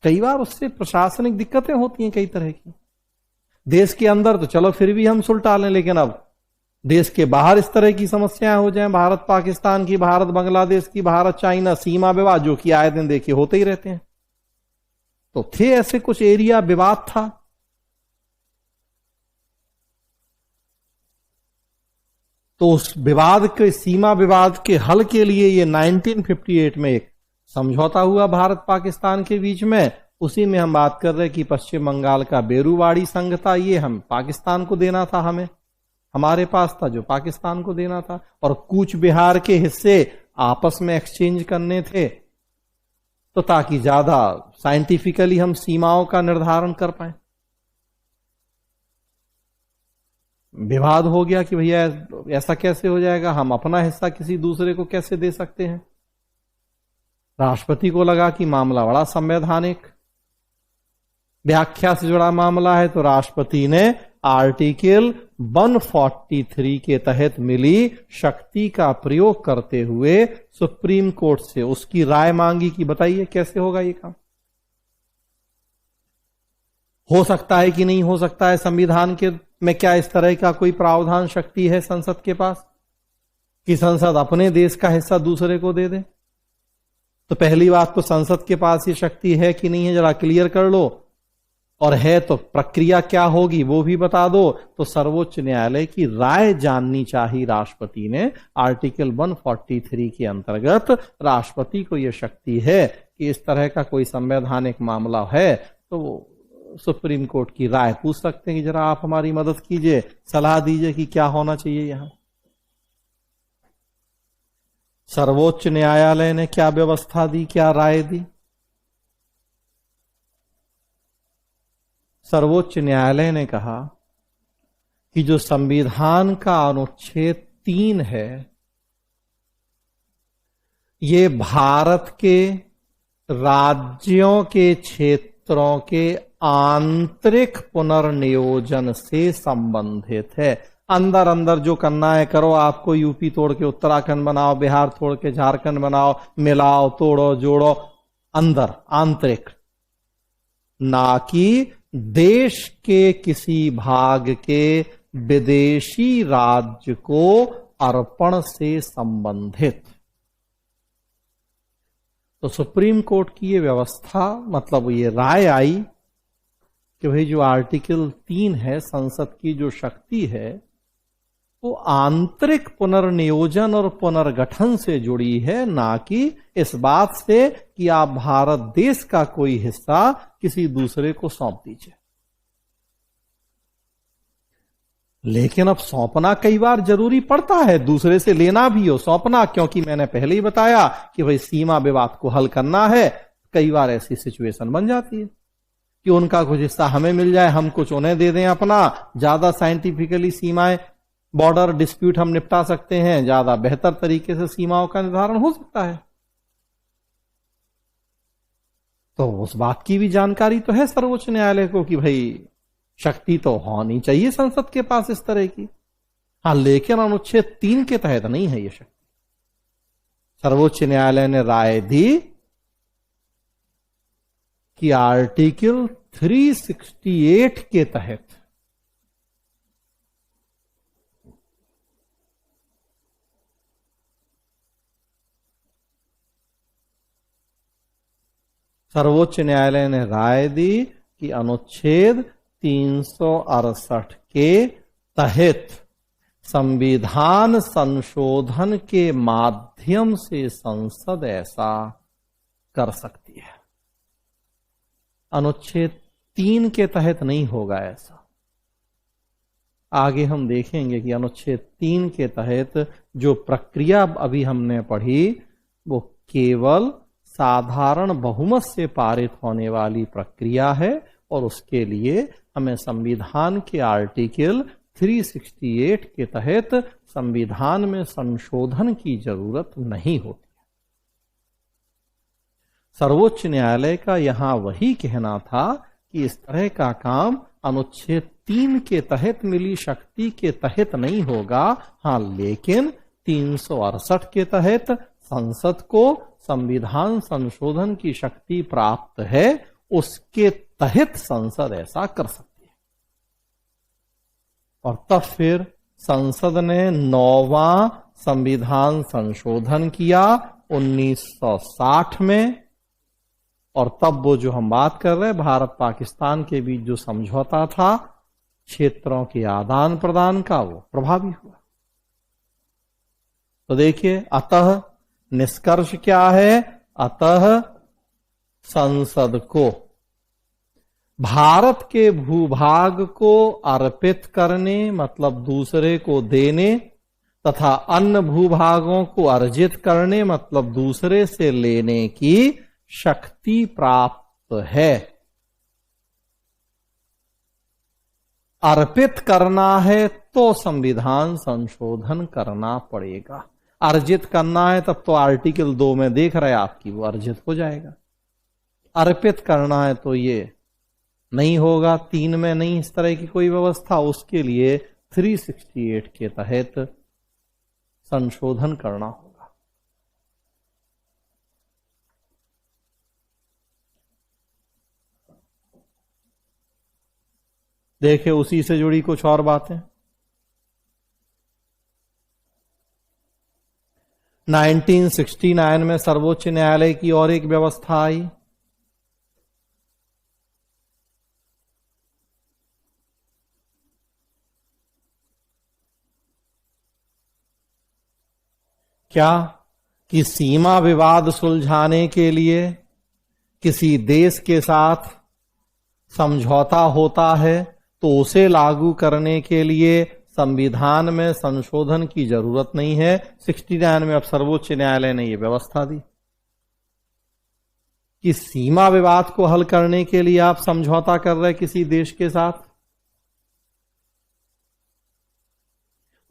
कई बार उससे प्रशासनिक दिक्कतें होती हैं कई तरह की। देश के अंदर तो चलो फिर भी हम सुलटा लें, लेकिन अब देश के बाहर इस तरह की समस्याएं हो जाएं, भारत पाकिस्तान की, भारत बांग्लादेश की, भारत चाइना सीमा विवाद, जो कि आए दिन देखिए होते ही रहते हैं। तो थे ऐसे कुछ एरिया विवाद था। तो उस विवाद के, सीमा विवाद के हल के लिए ये 1958 में एक समझौता हुआ भारत पाकिस्तान के बीच में। उसी में हम बात कर रहे हैं कि पश्चिम बंगाल का बेरूवाड़ी संघ था, ये हम पाकिस्तान को देना था, हमें हमारे पास था जो पाकिस्तान को देना था। और कूच बिहार के हिस्से आपस में एक्सचेंज करने थे, तो ताकि ज्यादा साइंटिफिकली हम सीमाओं का निर्धारण कर पाए। विवाद हो गया कि भैया ऐसा कैसे हो जाएगा, हम अपना हिस्सा किसी दूसरे को कैसे दे सकते हैं। राष्ट्रपति को लगा कि मामला बड़ा संवैधानिक व्याख्या से जुड़ा मामला है, तो राष्ट्रपति ने आर्टिकल 143 के तहत मिली शक्ति का प्रयोग करते हुए सुप्रीम कोर्ट से उसकी राय मांगी कि बताइए कैसे होगा ये काम। हो सकता है कि नहीं हो सकता है, संविधान के में क्या इस तरह का कोई प्रावधान शक्ति है संसद के पास कि संसद अपने देश का हिस्सा दूसरे को दे दे? तो पहली बात तो संसद के पास ये शक्ति है कि नहीं है, जरा क्लियर कर लो, और है तो प्रक्रिया क्या होगी वो भी बता दो। तो सर्वोच्च न्यायालय की राय जाननी चाहिए राष्ट्रपति ने। आर्टिकल 143 के अंतर्गत राष्ट्रपति को यह शक्ति है कि इस तरह का कोई संवैधानिक मामला है तो वो सुप्रीम कोर्ट की राय पूछ सकते हैं कि जरा आप हमारी मदद कीजिए, सलाह दीजिए कि क्या होना चाहिए यहां। सर्वोच्च न्यायालय ने क्या व्यवस्था दी, क्या राय दी? सर्वोच्च न्यायालय ने कहा कि जो संविधान का अनुच्छेद 3 है, ये भारत के राज्यों के क्षेत्रों के आंतरिक पुनर्नियोजन से संबंधित है। अंदर अंदर जो करना है करो, आपको यूपी तोड़ के उत्तराखंड बनाओ, बिहार तोड़ के झारखंड बनाओ, मिलाओ तोड़ो जोड़ो, अंदर आंतरिक, ना कि देश के किसी भाग के विदेशी राज्य को अर्पण से संबंधित। तो सुप्रीम कोर्ट की ये व्यवस्था, मतलब ये राय आई कि भाई जो आर्टिकल 3 है, संसद की जो शक्ति है, वो आंतरिक पुनर्नियोजन और पुनर्गठन से जुड़ी है, ना कि इस बात से कि आप भारत देश का कोई हिस्सा किसी दूसरे को सौंप दीजिए। लेकिन अब सौंपना कई बार जरूरी पड़ता है, दूसरे से लेना भी हो सौंपना, क्योंकि मैंने पहले ही बताया कि भाई सीमा विवाद को हल करना है। कई बार ऐसी सिचुएशन बन जाती है कि उनका कुछ हिस्सा हमें मिल जाए, हम कुछ उन्हें दे दें अपना। ज्यादा साइंटिफिकली सीमाएं, बॉर्डर डिस्प्यूट हम निपटा सकते हैं, ज्यादा बेहतर तरीके से सीमाओं का निर्धारण हो सकता है। तो उस बात की भी जानकारी तो है सर्वोच्च न्यायालय को कि भाई शक्ति तो होनी चाहिए संसद के पास इस तरह की। हाँ, लेकिन अनुच्छेद 3 के तहत नहीं है ये शक्ति। सर्वोच्च न्यायालय ने राय दी कि आर्टिकल 368 के तहत सर्वोच्च न्यायालय ने राय दी कि अनुच्छेद 368 के तहत संविधान संशोधन के माध्यम से संसद ऐसा कर सकती है। अनुच्छेद 3 के तहत नहीं होगा ऐसा। आगे हम देखेंगे कि अनुच्छेद 3 के तहत जो प्रक्रिया अभी हमने पढ़ी वो केवल साधारण बहुमत से पारित होने वाली प्रक्रिया है और उसके लिए हमें संविधान के आर्टिकल 368 के तहत संविधान में संशोधन की जरूरत नहीं होती। सर्वोच्च न्यायालय का यहां वही कहना था कि इस तरह का काम अनुच्छेद 3 के तहत मिली शक्ति के तहत नहीं होगा। हां, लेकिन 368 के तहत संसद को संविधान संशोधन की शक्ति प्राप्त है, उसके तहत संसद ऐसा कर सकती है। और तब फिर संसद ने 9वां संविधान संशोधन किया 1960 में। और तब वो जो हम बात कर रहे हैं भारत पाकिस्तान के बीच जो समझौता था क्षेत्रों के आदान प्रदान का, वो प्रभावी हुआ। तो देखिए, अतः निष्कर्ष क्या है? अतः संसद को भारत के भूभाग को अर्पित करने मतलब दूसरे को देने तथा अन्य भूभागों को अर्जित करने मतलब दूसरे से लेने की शक्ति प्राप्त है। अर्पित करना है तो संविधान संशोधन करना पड़ेगा। अर्जित करना है तब तो आर्टिकल 2 में देख रहे आपकी वो अर्जित हो जाएगा। अर्पित करना है तो ये नहीं होगा, 3 में नहीं इस तरह की कोई व्यवस्था। उसके लिए 368 के तहत संशोधन करना होगा। देखिए, उसी से जुड़ी कुछ और बातें। 1969 में सर्वोच्च न्यायालय की और एक व्यवस्था आई। क्या कि सीमा विवाद सुलझाने के लिए किसी देश के साथ समझौता होता है तो उसे लागू करने के लिए संविधान में संशोधन की जरूरत नहीं है। 69 में अब सर्वोच्च न्यायालय ने यह व्यवस्था दी कि सीमा विवाद को हल करने के लिए आप समझौता कर रहे किसी देश के साथ,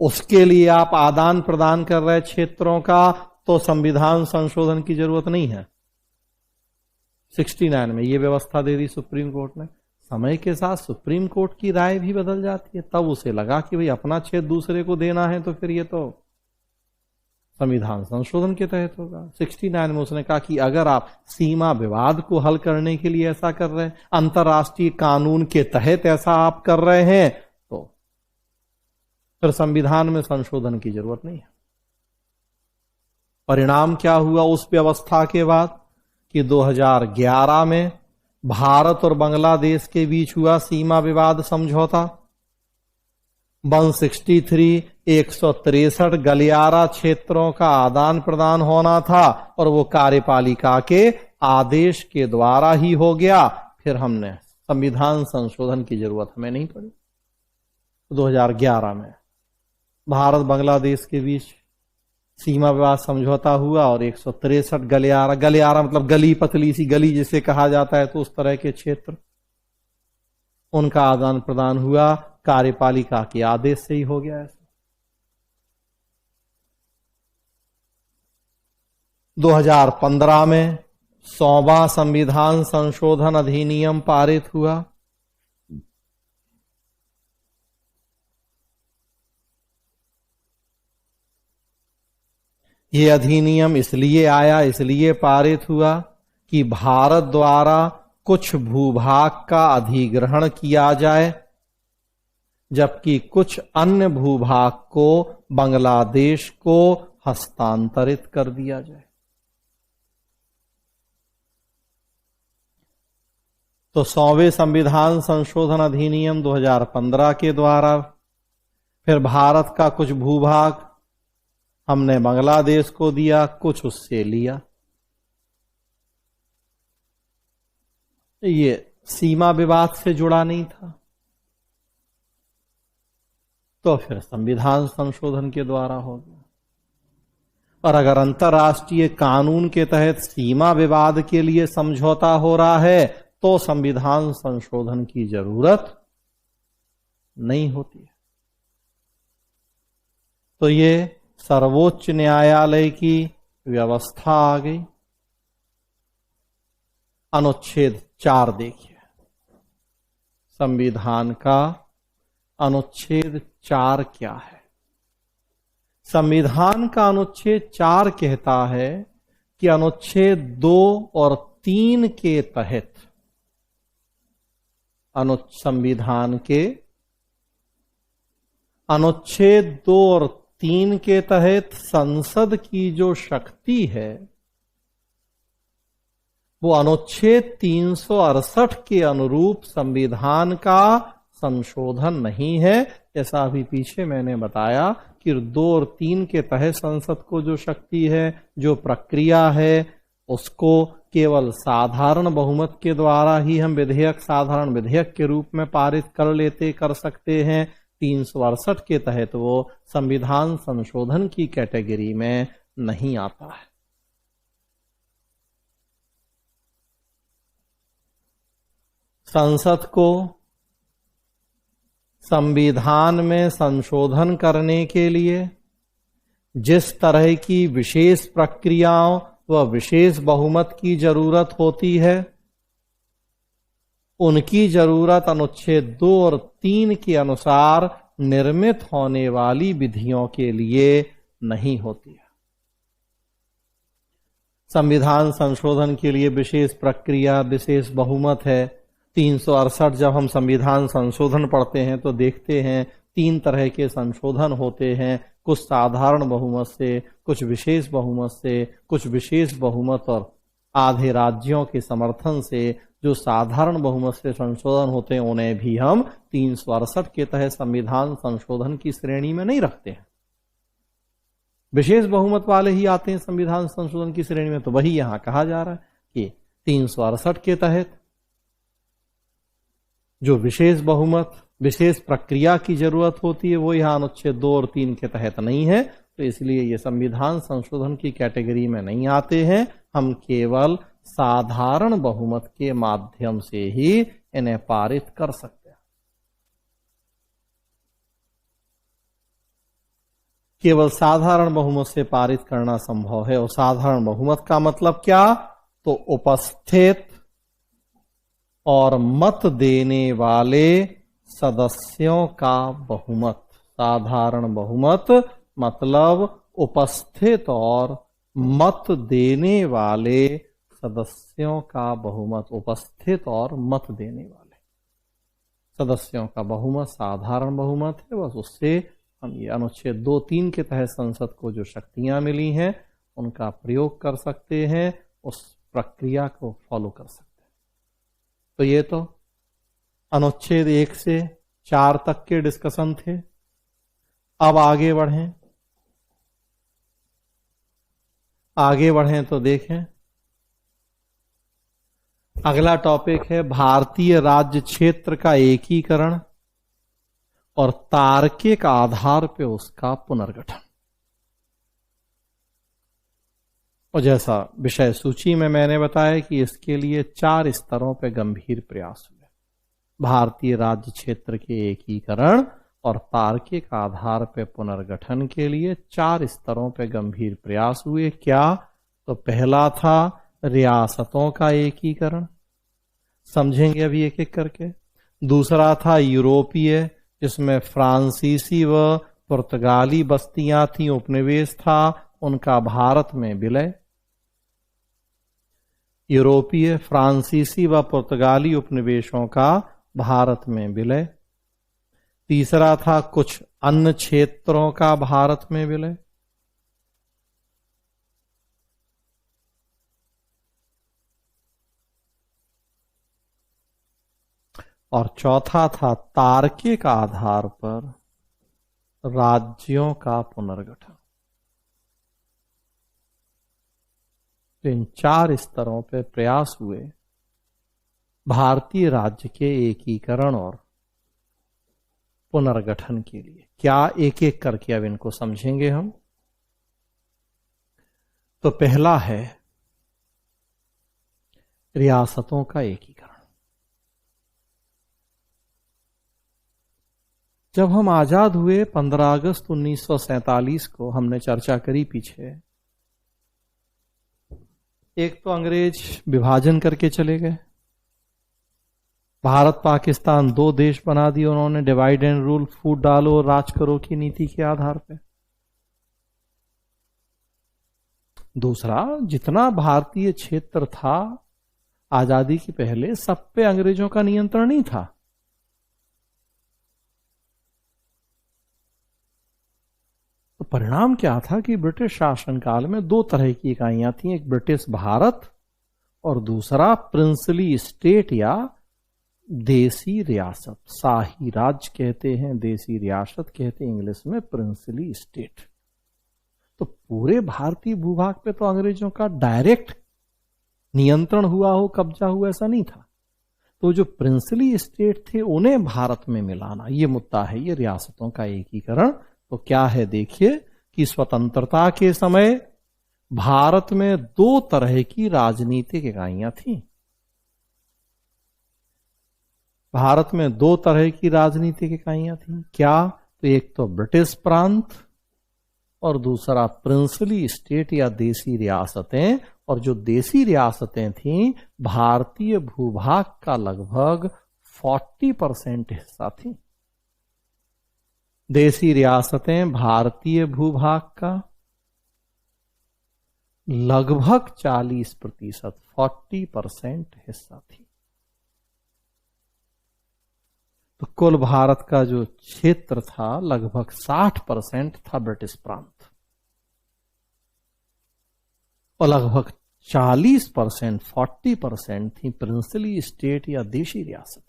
उसके लिए आप आदान प्रदान कर रहे क्षेत्रों का, तो संविधान संशोधन की जरूरत नहीं है। 69 में यह व्यवस्था दे दी सुप्रीम कोर्ट ने। समय के साथ सुप्रीम कोर्ट की राय भी बदल जाती है, तब उसे लगा कि भाई अपना क्षेत्र दूसरे को देना है तो फिर ये तो संविधान संशोधन के तहत होगा। 69 में उसने कहा कि अगर आप सीमा विवाद को हल करने के लिए ऐसा कर रहे हैं, अंतर्राष्ट्रीय कानून के तहत ऐसा आप कर रहे हैं, तो फिर संविधान में संशोधन की जरूरत नहीं है। परिणाम क्या हुआ उस व्यवस्था के बाद कि 2011 में भारत और बांग्लादेश के बीच हुआ सीमा विवाद समझौता। 163 163 गलियारा क्षेत्रों का आदान प्रदान होना था और वो कार्यपालिका के आदेश के द्वारा ही हो गया। फिर हमने संविधान संशोधन की जरूरत हमें नहीं पड़ी। 2011 में भारत बांग्लादेश के बीच सीमा विवाद समझौता हुआ और 163 गलियारा मतलब गली, पतली सी गली जिसे कहा जाता है, तो उस तरह के क्षेत्र, उनका आदान प्रदान हुआ, कार्यपालिका के आदेश से ही हो गया ऐसा। 2015 में 100वां संविधान संशोधन अधिनियम पारित हुआ। ये अधिनियम इसलिए आया, इसलिए पारित हुआ कि भारत द्वारा कुछ भूभाग का अधिग्रहण किया जाए, जबकि कुछ अन्य भूभाग को बांग्लादेश को हस्तांतरित कर दिया जाए। तो 100वें संविधान संशोधन अधिनियम 2015 के द्वारा, फिर भारत का कुछ भूभाग हमने बांग्लादेश को दिया, कुछ उससे लिया। ये सीमा विवाद से जुड़ा नहीं था, तो फिर संविधान संशोधन के द्वारा हो गया। और अगर अंतर्राष्ट्रीय कानून के तहत सीमा विवाद के लिए समझौता हो रहा है तो संविधान संशोधन की जरूरत नहीं होती है। तो ये सर्वोच्च न्यायालय की व्यवस्था आ गई। अनुच्छेद 4 देखिए, संविधान का अनुच्छेद 4 क्या है? संविधान का अनुच्छेद 4 कहता है कि अनुच्छेद 2 और 3 के तहत संविधान के अनुच्छेद 2 और 3 के तहत संसद की जो शक्ति है वो अनुच्छेद 368 के अनुरूप संविधान का संशोधन नहीं है। जैसा अभी पीछे मैंने बताया कि 2 और 3 के तहत संसद को जो शक्ति है, जो प्रक्रिया है, उसको केवल साधारण बहुमत के द्वारा ही हम विधेयक साधारण विधेयक के रूप में पारित कर सकते हैं। 368 के तहत वो संविधान संशोधन की कैटेगरी में नहीं आता है। संसद को संविधान में संशोधन करने के लिए जिस तरह की विशेष प्रक्रियाओं व विशेष बहुमत की जरूरत होती है, उनकी जरूरत अनुच्छेद 2 और 3 के अनुसार निर्मित होने वाली विधियों के लिए नहीं होती है। संविधान संशोधन के लिए विशेष प्रक्रिया, विशेष बहुमत है। 368 जब हम संविधान संशोधन पढ़ते हैं तो देखते हैं 3 तरह के संशोधन होते हैं, कुछ साधारण बहुमत से, कुछ विशेष बहुमत से, कुछ विशेष बहुमत और आधे राज्यों के समर्थन से। जो साधारण बहुमत से संशोधन होते हैं उन्हें भी हम 368 के तहत संविधान संशोधन की श्रेणी में नहीं रखते हैं। विशेष बहुमत वाले ही आते हैं संविधान संशोधन की श्रेणी में। तो वही यहां कहा जा रहा है कि 368 के तहत जो विशेष बहुमत, विशेष प्रक्रिया की जरूरत होती है वो यहां अनुच्छेद 2 और 3 के तहत नहीं है। तो इसलिए ये संविधान संशोधन की कैटेगरी में नहीं आते हैं। हम केवल साधारण बहुमत के माध्यम से ही इन्हें पारित कर सकते हैं। केवल साधारण बहुमत से पारित करना संभव है। और साधारण बहुमत का मतलब क्या? तो उपस्थित और मत देने वाले सदस्यों का बहुमत। साधारण बहुमत मतलब उपस्थित और मत देने वाले सदस्यों का बहुमत। उपस्थित और मत देने वाले सदस्यों का बहुमत साधारण बहुमत है। बस उससे हम ये अनुच्छेद 2-3 के तहत संसद को जो शक्तियां मिली हैं उनका प्रयोग कर सकते हैं, उस प्रक्रिया को फॉलो कर सकते हैं। तो ये तो अनुच्छेद 1 से 4 तक के डिस्कशन थे। अब आगे बढ़ें। आगे बढ़ें तो देखें अगला टॉपिक है भारतीय राज्य क्षेत्र का एकीकरण और तार्किक आधार पर उसका पुनर्गठन। और जैसा विषय सूची में मैंने बताया कि इसके लिए 4 स्तरों पर गंभीर प्रयास हुए। भारतीय राज्य क्षेत्र के एकीकरण और तार्किक आधार पर पुनर्गठन के लिए 4 स्तरों पर गंभीर प्रयास हुए। क्या? तो पहला था रियासतों का एकीकरण, समझेंगे अभी एक एक करके। दूसरा था यूरोपीय, जिसमें फ्रांसीसी व पुर्तगाली बस्तियां थी, उपनिवेश था, उनका भारत में विलय। यूरोपीय, फ्रांसीसी व पुर्तगाली उपनिवेशों का भारत में विलय। तीसरा था कुछ अन्य क्षेत्रों का भारत में विलय। और चौथा था तार्किक आधार पर राज्यों का पुनर्गठन। तो इन 4 स्तरों पे प्रयास हुए भारतीय राज्य के एकीकरण और पुनर्गठन के लिए। क्या एक एक करके अब इनको समझेंगे हम। तो पहला है रियासतों का एकीकरण। जब हम आजाद हुए 15 अगस्त 1947 को, हमने चर्चा करी पीछे, एक तो अंग्रेज विभाजन करके चले गए, भारत पाकिस्तान 2 देश बना दिए उन्होंने, डिवाइड एंड रूल, फूट डालो और राज करो की नीति के आधार पे। दूसरा, जितना भारतीय क्षेत्र था आजादी के पहले, सब पे अंग्रेजों का नियंत्रण नहीं था। तो परिणाम क्या था कि ब्रिटिश शासनकाल में 2 तरह की इकाइयां थी, एक ब्रिटिश भारत और दूसरा प्रिंसली स्टेट या देसी रियासत। शाही राज्य कहते हैं, देसी रियासत कहते हैं इंग्लिश में, प्रिंसली स्टेट। तो पूरे भारतीय भूभाग पे तो अंग्रेजों का डायरेक्ट नियंत्रण हुआ हो, कब्जा हुआ, ऐसा नहीं था। तो जो प्रिंसली स्टेट थे उन्हें भारत में मिलाना, ये मुद्दा है, ये रियासतों का एकीकरण। तो क्या है देखिए कि स्वतंत्रता के समय भारत में 2 तरह की राजनीतिक इकाइयां थी। भारत में 2 तरह की राजनीतिक इकाइयां थी। क्या? तो एक तो ब्रिटिश प्रांत और दूसरा प्रिंसली स्टेट या देसी रियासतें। और जो देसी रियासतें थीं, भारतीय भूभाग का लगभग 40% हिस्सा थी। देसी रियासतें भारतीय भूभाग का लगभग 40%, 40% हिस्सा थी। तो कुल भारत का जो क्षेत्र था लगभग 60% था ब्रिटिश प्रांत और लगभग 40%, 40% थी प्रिंसली स्टेट या देशी रियासत।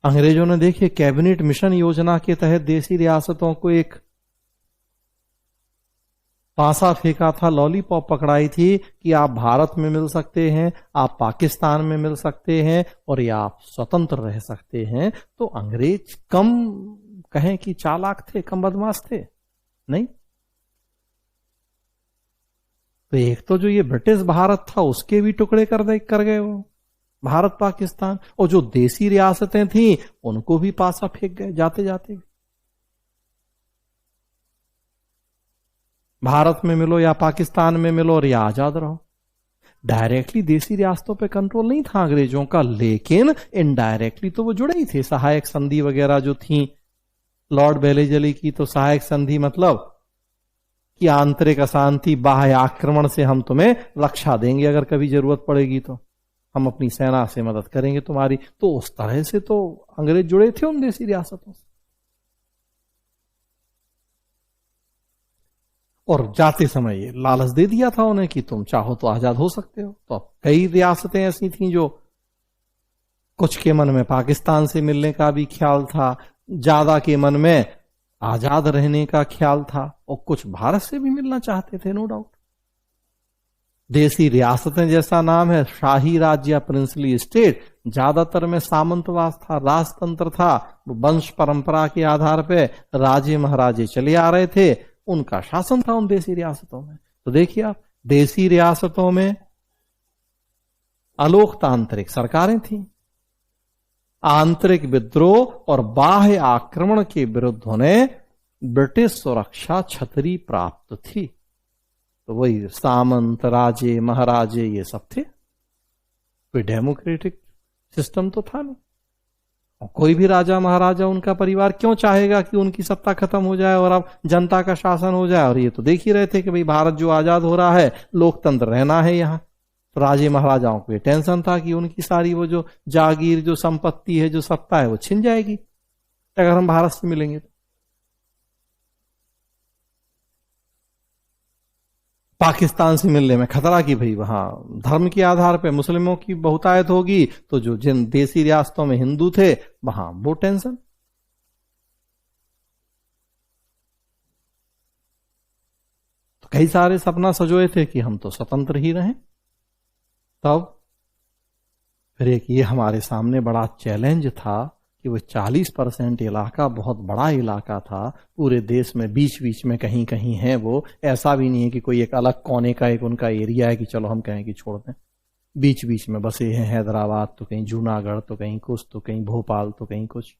अंग्रेजों ने देखिए कैबिनेट मिशन योजना के तहत देसी रियासतों को एक पासा फेंका था, लॉलीपॉप पकड़ाई थी कि आप भारत में मिल सकते हैं, आप पाकिस्तान में मिल सकते हैं और या आप स्वतंत्र रह सकते हैं। तो अंग्रेज कम कहें कि चालाक थे, कम बदमाश थे? नहीं। तो एक तो जो ये ब्रिटिश भारत था उसके भी टुकड़े कर गए वो भारत पाकिस्तान, और जो देसी रियासतें थीं उनको भी पासा फेंक गए जाते जाते। भारत में मिलो या पाकिस्तान में मिलो और या आजाद रहो। डायरेक्टली देसी रियासतों पे कंट्रोल नहीं था अंग्रेजों का, लेकिन इनडायरेक्टली तो वो जुड़े ही थे। सहायक संधि वगैरह जो थी लॉर्ड वेलेजली की, तो सहायक संधि मतलब कि आंतरिक अशांति, बाह्य आक्रमण से हम तुम्हें रक्षा देंगे, अगर कभी जरूरत पड़ेगी तो हम अपनी सेना से मदद करेंगे तुम्हारी। तो उस तरह से तो अंग्रेज जुड़े थे उन देसी रियासतों से। और जाते समय ये लालच दे दिया था उन्हें कि तुम चाहो तो आजाद हो सकते हो। तो अब कई रियासतें ऐसी थीं जो कुछ के मन में पाकिस्तान से मिलने का भी ख्याल था, ज्यादा के मन में आजाद रहने का ख्याल था, और कुछ भारत से भी मिलना चाहते थे, नो डाउट। देसी रियासतें जैसा नाम है, शाही राज्य या प्रिंसली स्टेट, ज्यादातर में सामंतवास था, राजतंत्र था। वंश परंपरा के आधार पे राजे महाराजे चले आ रहे थे, उनका शासन था उन देसी रियासतों में। तो देखिए आप, देसी रियासतों में अलोकतांत्रिक सरकारें थीं, आंतरिक विद्रोह और बाह्य आक्रमण के विरुद्ध उन्हें ब्रिटिश सुरक्षा छतरी प्राप्त थी। तो वही सामंत, राजे, महाराजे, ये सब थे। कोई डेमोक्रेटिक सिस्टम तो था नहीं। और कोई भी राजा महाराजा, उनका परिवार क्यों चाहेगा कि उनकी सत्ता खत्म हो जाए और अब जनता का शासन हो जाए? और ये तो देख ही रहे थे कि भाई भारत जो आजाद हो रहा है, लोकतंत्र रहना है यहां। तो राजे महाराजाओं को ये टेंशन था कि उनकी सारी वो जो जागीर, जो संपत्ति है, जो सत्ता है, वो छिन जाएगी अगर हम भारत से मिलेंगे तो। पाकिस्तान से मिलने में खतरा कि भाई वहां धर्म के आधार पर मुस्लिमों की बहुतायत होगी, तो जो जिन देसी रियासतों में हिंदू थे वहां वो टेंशन। तो कई सारे सपना सजोए थे कि हम तो स्वतंत्र ही रहें। तब फिर एक ये हमारे सामने बड़ा चैलेंज था कि वो 40% इलाका बहुत बड़ा इलाका था, पूरे देश में बीच बीच में कहीं कहीं है वो, ऐसा भी नहीं है कि कोई एक अलग कोने का एक उनका एरिया है कि चलो हम कहें कि छोड़ दें। बीच बीच में बसे हैं, हैदराबाद तो कहीं जूनागढ़ तो कहीं कुछ तो कहीं भोपाल तो कहीं कुछ।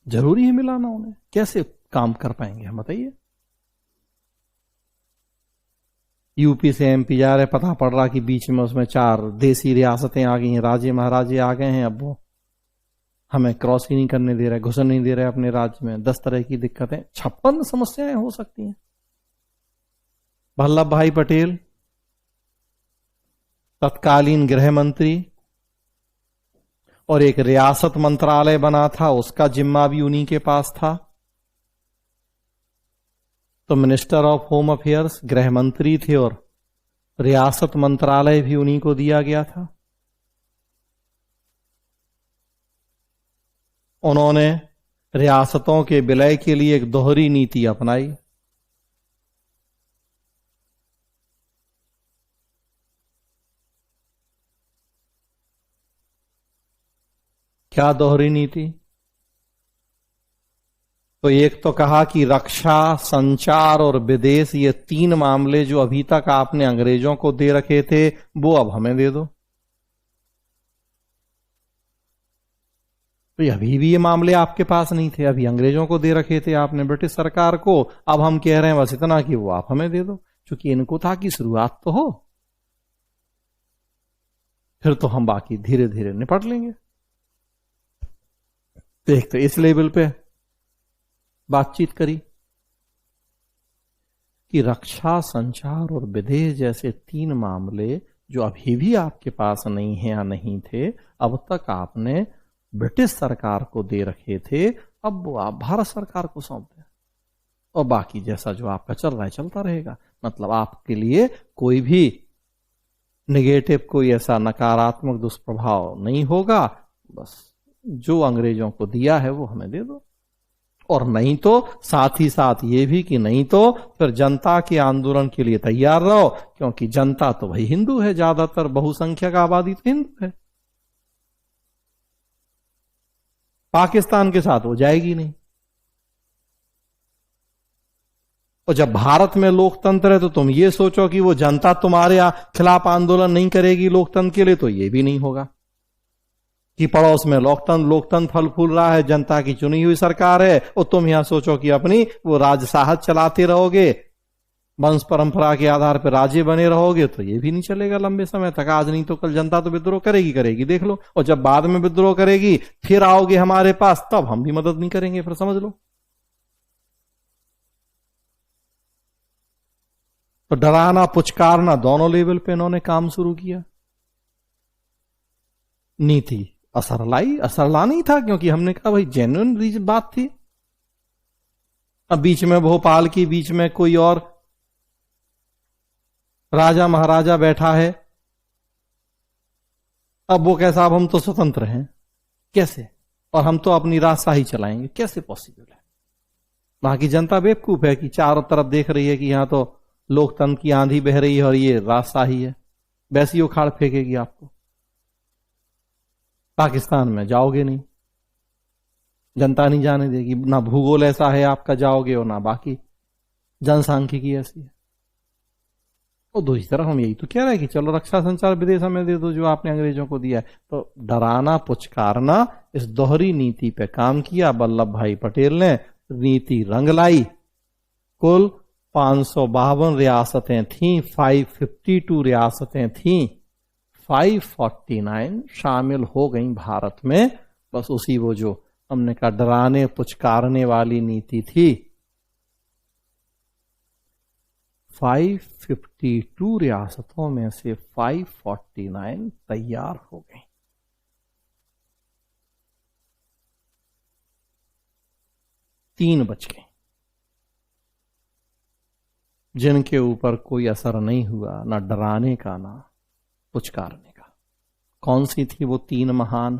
जरूरी है मिलाना उन्हें, कैसे काम कर पाएंगे हम बताइए। यूपी से एमपी जा रहे, पता पड़ रहा कि बीच में उसमें 4 देसी रियासतें आ गई हैं, राजे महाराजे आ गए हैं, अब वो हमें क्रॉस ही नहीं करने दे रहे, घुसन नहीं दे रहे अपने राज्य में। 10 तरह की दिक्कतें, 56 समस्याएं हो सकती हैं। वल्लभ भाई पटेल तत्कालीन गृह मंत्री, और एक रियासत मंत्रालय बना था, उसका जिम्मा भी उन्हीं के पास था। तो मिनिस्टर ऑफ होम अफेयर्स गृह मंत्री थे और रियासत मंत्रालय भी उन्हीं को दिया गया था। उन्होंने रियासतों के विलय के लिए एक दोहरी नीति अपनाई। क्या दोहरी नीति? तो एक तो कहा कि रक्षा, संचार और विदेश, ये 3 मामले जो अभी तक आपने अंग्रेजों को दे रखे थे वो अब हमें दे दो। तो अभी भी ये मामले आपके पास नहीं थे, अभी अंग्रेजों को दे रखे थे आपने ब्रिटिश सरकार को, अब हम कह रहे हैं बस इतना कि वो आप हमें दे दो, क्योंकि इनको था कि शुरुआत तो हो, फिर तो हम बाकी धीरे धीरे निपट लेंगे। देख, तो इस लेवल पे बातचीत करी कि रक्षा, संचार और विदेश जैसे 3 मामले जो अभी भी आपके पास नहीं है या नहीं थे, अब तक आपने ब्रिटिश सरकार को दे रखे थे, अब वो आप भारत सरकार को सौंप दें, और बाकी जैसा जो आपका चल रहा है चलता रहेगा। मतलब आपके लिए कोई भी नेगेटिव, कोई ऐसा नकारात्मक दुष्प्रभाव नहीं होगा, बस जो अंग्रेजों को दिया है वो हमें दे दो। और नहीं तो साथ ही साथ ये भी कि नहीं तो फिर जनता के आंदोलन के लिए तैयार रहो, क्योंकि जनता तो भाई हिंदू है, ज्यादातर बहुसंख्यक आबादी तो हिंदू है, पाकिस्तान के साथ वो जाएगी नहीं। और जब भारत में लोकतंत्र है तो तुम ये सोचो कि वो जनता तुम्हारे खिलाफ आंदोलन नहीं करेगी लोकतंत्र के लिए, तो ये भी नहीं होगा कि पड़ोस में लोकतंत्र फल फूल रहा है, जनता की चुनी हुई सरकार है, और तुम यहां सोचो कि अपनी वो राजसाहत चलाते रहोगे, वंश परंपरा के आधार पर राज्य बने रहोगे, तो ये भी नहीं चलेगा लंबे समय तक। आज नहीं तो कल जनता तो विद्रोह करेगी करेगी, देख लो। और जब बाद में विद्रोह करेगी फिर आओगे हमारे पास, तब हम भी मदद नहीं करेंगे, फिर समझ लो। तो डराना पुचकारना दोनों लेवल पे इन्होंने काम शुरू किया। नीति असर लाई, असर लानी था, क्योंकि हमने कहा भाई जेन्युइन रीजन बात थी। अब बीच में भोपाल की बीच में कोई और राजा महाराजा बैठा है, अब वो कैसा, अब हम तो स्वतंत्र हैं, कैसे, और हम तो अपनी राजशाही चलाएंगे, कैसे पॉसिबल है? वहां की जनता बेवकूफ है कि चारों तरफ देख रही है कि यहां तो लोकतंत्र की आंधी बह रही है और ये राजशाही है, वैसी ही उखाड़ फेंकेगी आपको। पाकिस्तान में जाओगे नहीं, जनता नहीं जाने देगी, ना भूगोल ऐसा है आपका जाओगे, और ना बाकी जनसांख्यिकी ऐसी है। और दूसरी तरफ हम यही तो कह रहे हैं कि चलो रक्षा, संचार, विदेश हमें दे दो जो आपने अंग्रेजों को दिया है। तो डराना पुचकारना, इस दोहरी नीति पे काम किया वल्लभ भाई पटेल ने, नीति रंग लाई। कुल 552 रियासतें थीं, 552 रियासतें थीं, 549 शामिल हो गई भारत में। बस उसी वो जो हमने कहा डराने पुचकारने वाली नीति थी, 552 रियासतों में से 549 तैयार हो गई। 3 बच गई। जिनके ऊपर कोई असर नहीं हुआ, ना डराने का ना पुचकारने का। कौन सी थी वो 3 महान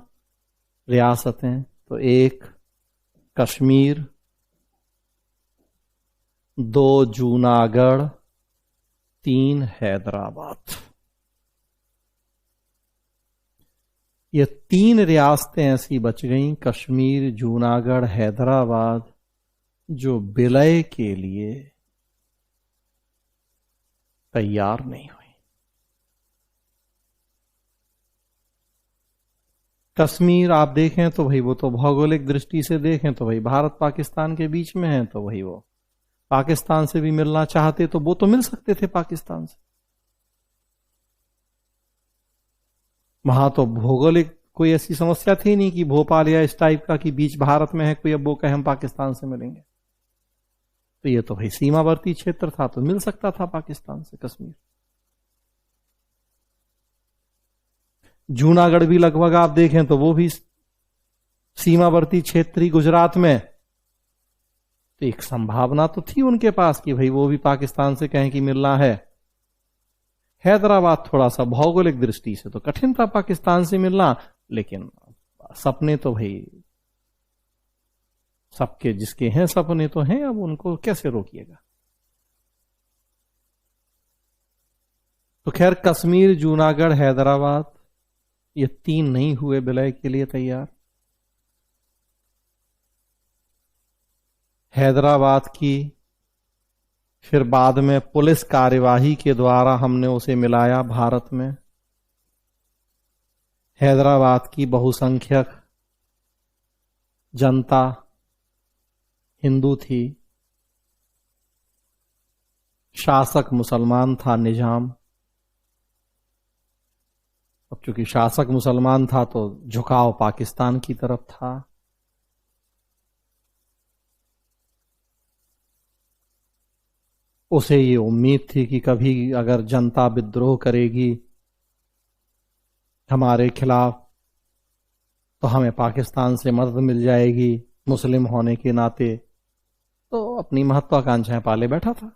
रियासतें? तो 1 कश्मीर, 2 जूनागढ़, 3 हैदराबाद। ये 3 रियासतें ऐसी बच गईं, कश्मीर, जूनागढ़, हैदराबाद, जो विलय के लिए तैयार नहीं हुई। कश्मीर आप देखें तो भाई वो तो भौगोलिक दृष्टि से देखें तो भाई भारत पाकिस्तान के बीच में है, तो भाई वो पाकिस्तान से भी मिलना चाहते तो वो तो मिल सकते थे पाकिस्तान से। वहां तो भौगोलिक कोई ऐसी समस्या थी नहीं कि भोपाल या इस टाइप का कि बीच भारत में है कोई, अब वो कहे हम पाकिस्तान से मिलेंगे। तो ये तो भाई सीमावर्ती क्षेत्र था, तो मिल सकता था पाकिस्तान से कश्मीर। जूनागढ़ भी लगभग आप देखें तो वो भी सीमावर्ती क्षेत्र ही गुजरात में, तो एक संभावना तो थी उनके पास कि भाई वो भी पाकिस्तान से कहें कि मिलना है। हैदराबाद थोड़ा सा भौगोलिक दृष्टि से तो कठिन था पाकिस्तान से मिलना, लेकिन सपने तो भाई सबके जिसके हैं सपने तो हैं, अब उनको कैसे रोकिएगा। तो खैर कश्मीर, जूनागढ़, हैदराबाद ये 3 नहीं हुए विलय के लिए तैयार। हैदराबाद की फिर बाद में पुलिस कार्यवाही के द्वारा हमने उसे मिलाया भारत में। हैदराबाद की बहुसंख्यक जनता हिंदू थी, शासक मुसलमान था निजाम। अब चूंकि शासक मुसलमान था तो झुकाव पाकिस्तान की तरफ था। उसे ये उम्मीद थी कि कभी अगर जनता विद्रोह करेगी हमारे खिलाफ तो हमें पाकिस्तान से मदद मिल जाएगी मुस्लिम होने के नाते, तो अपनी महत्वाकांक्षाएं पाले बैठा था।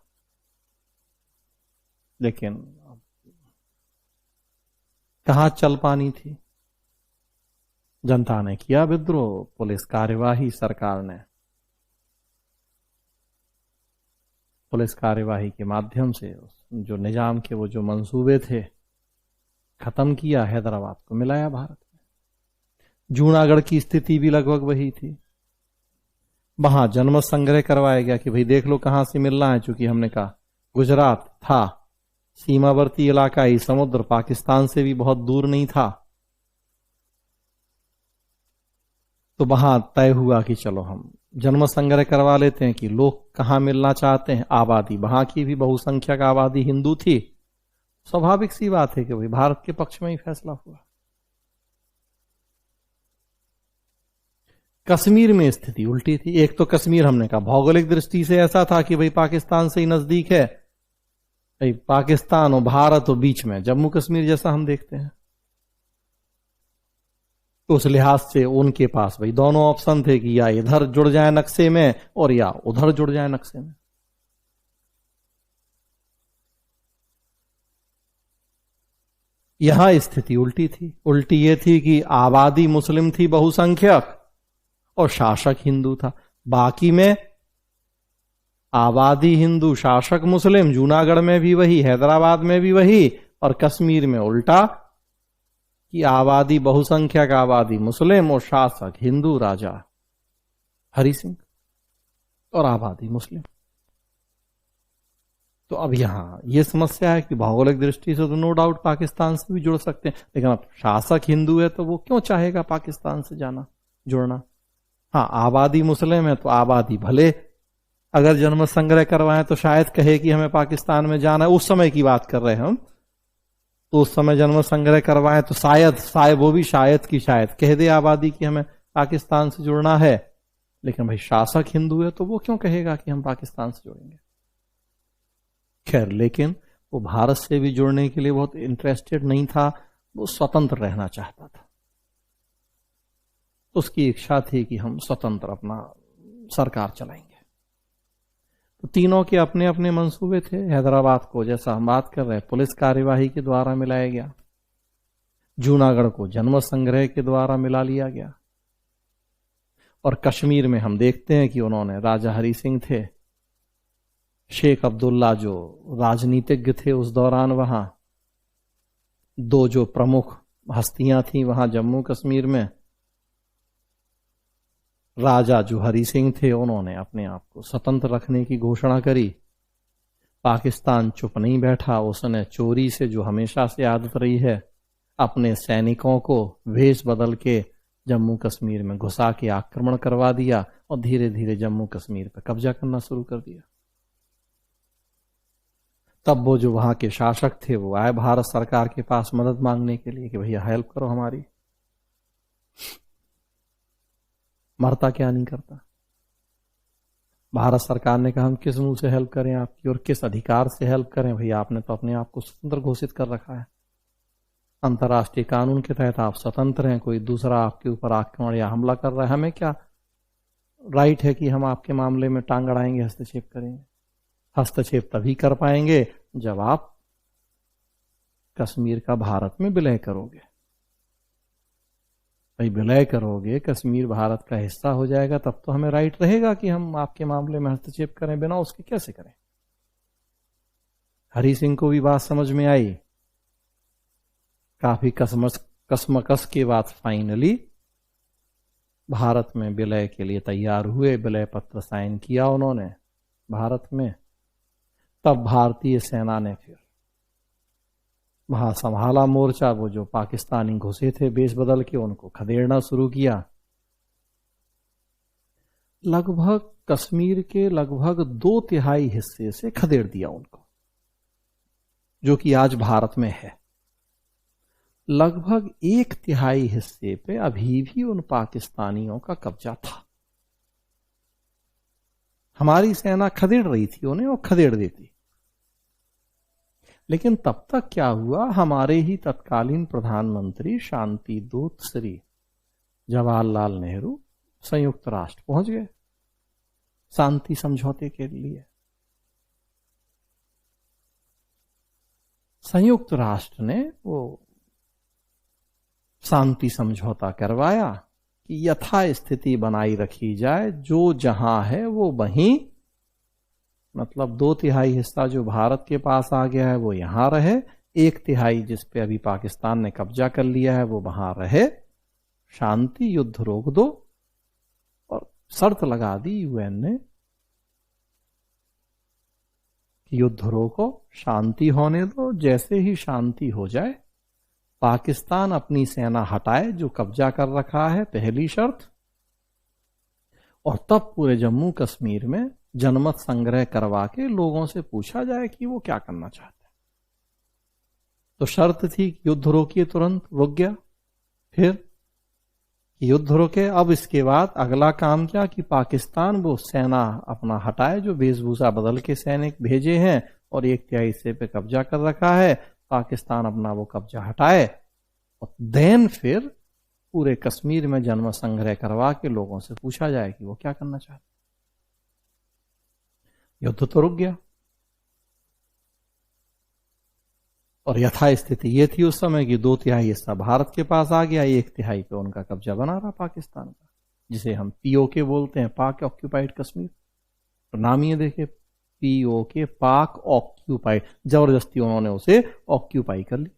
लेकिन कहां चल पानी थी। जनता ने किया विद्रोह, पुलिस कार्यवाही, सरकार ने पुलिस कार्यवाही के माध्यम से जो निजाम के वो जो मंसूबे थे खत्म किया, हैदराबाद को मिलाया भारत में। जूनागढ़ की स्थिति भी लगभग वही थी। वहां जनमत संग्रह करवाया गया कि भाई देख लो कहां से मिलना है, चूंकि हमने कहा गुजरात था सीमावर्ती इलाका ही, समुद्र पाकिस्तान से भी बहुत दूर नहीं था, तो वहां तय हुआ कि चलो हम जन्म संग्रह करवा लेते हैं कि लोग कहां मिलना चाहते हैं। आबादी वहां की भी बहुसंख्यक आबादी हिंदू थी, स्वाभाविक सी बात है कि भाई भारत के पक्ष में ही फैसला हुआ। कश्मीर में स्थिति उल्टी थी। एक तो कश्मीर हमने कहा भौगोलिक दृष्टि से ऐसा था कि भाई पाकिस्तान से ही नजदीक है, भाई पाकिस्तान और भारत और बीच में जम्मू कश्मीर जैसा हम देखते हैं, तो उस लिहाज से उनके पास भाई दोनों ऑप्शन थे कि या इधर जुड़ जाए नक्शे में और या उधर जुड़ जाए नक्शे में। यहां स्थिति उल्टी थी। उल्टी ये थी कि आबादी मुस्लिम थी बहुसंख्यक और शासक हिंदू था। बाकी में आबादी हिंदू, शासक मुस्लिम, जूनागढ़ में भी वही, हैदराबाद में भी वही, और कश्मीर में उल्टा कि आबादी बहुसंख्यक आबादी मुस्लिम और शासक हिंदू राजा हरि सिंह और आबादी मुस्लिम। तो अब यहां यह समस्या है कि भौगोलिक दृष्टि से तो नो डाउट पाकिस्तान से भी जुड़ सकते हैं, लेकिन अब शासक हिंदू है तो वो क्यों चाहेगा पाकिस्तान से जाना जुड़ना। हाँ, आबादी मुस्लिम है तो आबादी भले अगर जन्म संग्रह करवाएं तो शायद कहे कि हमें पाकिस्तान में जाना है, उस समय की बात कर रहे हैं हम, तो उस समय जन्म संग्रह करवाएं तो शायद वो भी शायद की शायद कह दे आबादी कि हमें पाकिस्तान से जुड़ना है। लेकिन भाई शासक हिंदू है तो वो क्यों कहेगा कि हम पाकिस्तान से जुड़ेंगे। खैर, लेकिन वो भारत से भी जुड़ने के लिए बहुत इंटरेस्टेड नहीं था, वो स्वतंत्र रहना चाहता था। उसकी इच्छा थी कि हम स्वतंत्र अपना सरकार चलाएंगे। तो तीनों के अपने अपने मंसूबे थे। हैदराबाद को, जैसा हम बात कर रहे हैं, पुलिस कार्यवाही के द्वारा मिलाया गया। जूनागढ़ को जन्म संग्रह के द्वारा मिला लिया गया। और कश्मीर में हम देखते हैं कि उन्होंने, राजा हरि सिंह थे, शेख अब्दुल्ला जो राजनीतिज्ञ थे उस दौरान, वहां दो जो प्रमुख हस्तियां थी वहां जम्मू कश्मीर में, राजा जो हरि सिंह थे, उन्होंने अपने आप को स्वतंत्र रखने की घोषणा करी। पाकिस्तान चुप नहीं बैठा, उसने चोरी से, जो हमेशा से आदत रही है, अपने सैनिकों को वेश बदल के जम्मू कश्मीर में घुसा के आक्रमण करवा दिया और धीरे धीरे जम्मू कश्मीर पर कब्जा करना शुरू कर दिया। तब वो जो वहां के शासक थे वो आए भारत सरकार के पास मदद मांगने के लिए कि भैया हेल्प करो हमारी। मरता क्या नहीं करता। भारत सरकार ने कहा हम किस मुंह से हेल्प करें आपकी और किस अधिकार से हेल्प करें, भैया आपने तो अपने आप को स्वतंत्र घोषित कर रखा है। अंतर्राष्ट्रीय कानून के तहत आप स्वतंत्र हैं, कोई दूसरा आपके ऊपर आक्रमण या हमला कर रहा है, हमें क्या राइट है कि हम आपके मामले में टांग अड़ाएंगे, हस्तक्षेप करेंगे। हस्तक्षेप तभी कर पाएंगे जब आप कश्मीर का भारत में विलय करोगे। भाई विलय करोगे, कश्मीर भारत का हिस्सा हो जाएगा, तब तो हमें राइट रहेगा कि हम आपके मामले में हस्तक्षेप करें, बिना उसके कैसे करें। हरि सिंह को भी बात समझ में आई। काफी कसमकस के बाद फाइनली भारत में विलय के लिए तैयार हुए। विलय पत्र साइन किया उन्होंने भारत में। तब भारतीय सेना ने फिर वहां संभाला मोर्चा। वो जो पाकिस्तानी घुसे थे बेस बदल के, उनको खदेड़ना शुरू किया। लगभग कश्मीर के लगभग 2/3 हिस्से से खदेड़ दिया उनको, जो कि आज भारत में है। लगभग 1/3 हिस्से पे अभी भी उन पाकिस्तानियों का कब्जा था। हमारी सेना खदेड़ रही थी उन्हें और खदेड़ देती। लेकिन तब तक क्या हुआ, हमारे ही तत्कालीन प्रधानमंत्री शांति दूत श्री जवाहरलाल नेहरू संयुक्त राष्ट्र पहुंच गए शांति समझौते के लिए। संयुक्त राष्ट्र ने वो शांति समझौता करवाया कि यथा स्थिति बनाई रखी जाए, जो जहां है वो वहीं, मतलब 2/3 हिस्सा जो भारत के पास आ गया है वो यहां रहे, 1/3 जिस पे अभी पाकिस्तान ने कब्जा कर लिया है वो वहां रहे, शांति युद्ध रोक दो। और शर्त लगा दी यूएन ने कि युद्ध रोको, शांति होने दो, जैसे ही शांति हो जाए पाकिस्तान अपनी सेना हटाए जो कब्जा कर रखा है, पहली शर्त। और तब पूरे जम्मू कश्मीर में जनमत संग्रह करवा के लोगों से पूछा जाए कि वो क्या करना चाहते हैं। तो शर्त थी कि युद्ध रोकिए, तुरंत रुक गया। फिर युद्ध रोके, अब इसके बाद अगला काम क्या कि पाकिस्तान वो सेना अपना हटाए जो वेशभूषा बदल के सैनिक भेजे हैं और 1/3 हिस्से पे कब्जा कर रखा है, पाकिस्तान अपना वो कब्जा हटाए और देन फिर पूरे कश्मीर में जन्म संग्रह करवा के लोगों से पूछा जाए कि वो क्या करना चाहते। युद्ध तो रुक गया। और यथा स्थिति ये थी उस समय कि 2/3 हिस्सा भारत के पास आ गया, 1/3 पे उनका कब्जा बना रहा पाकिस्तान का, जिसे हम पीओके बोलते हैं, पाक ऑक्यूपाइड कश्मीर। तो नाम ये देखे, पीओके, पाक ऑक्यूपाइड। जबरदस्ती उन्होंने उसे ऑक्यूपाई कर लिया।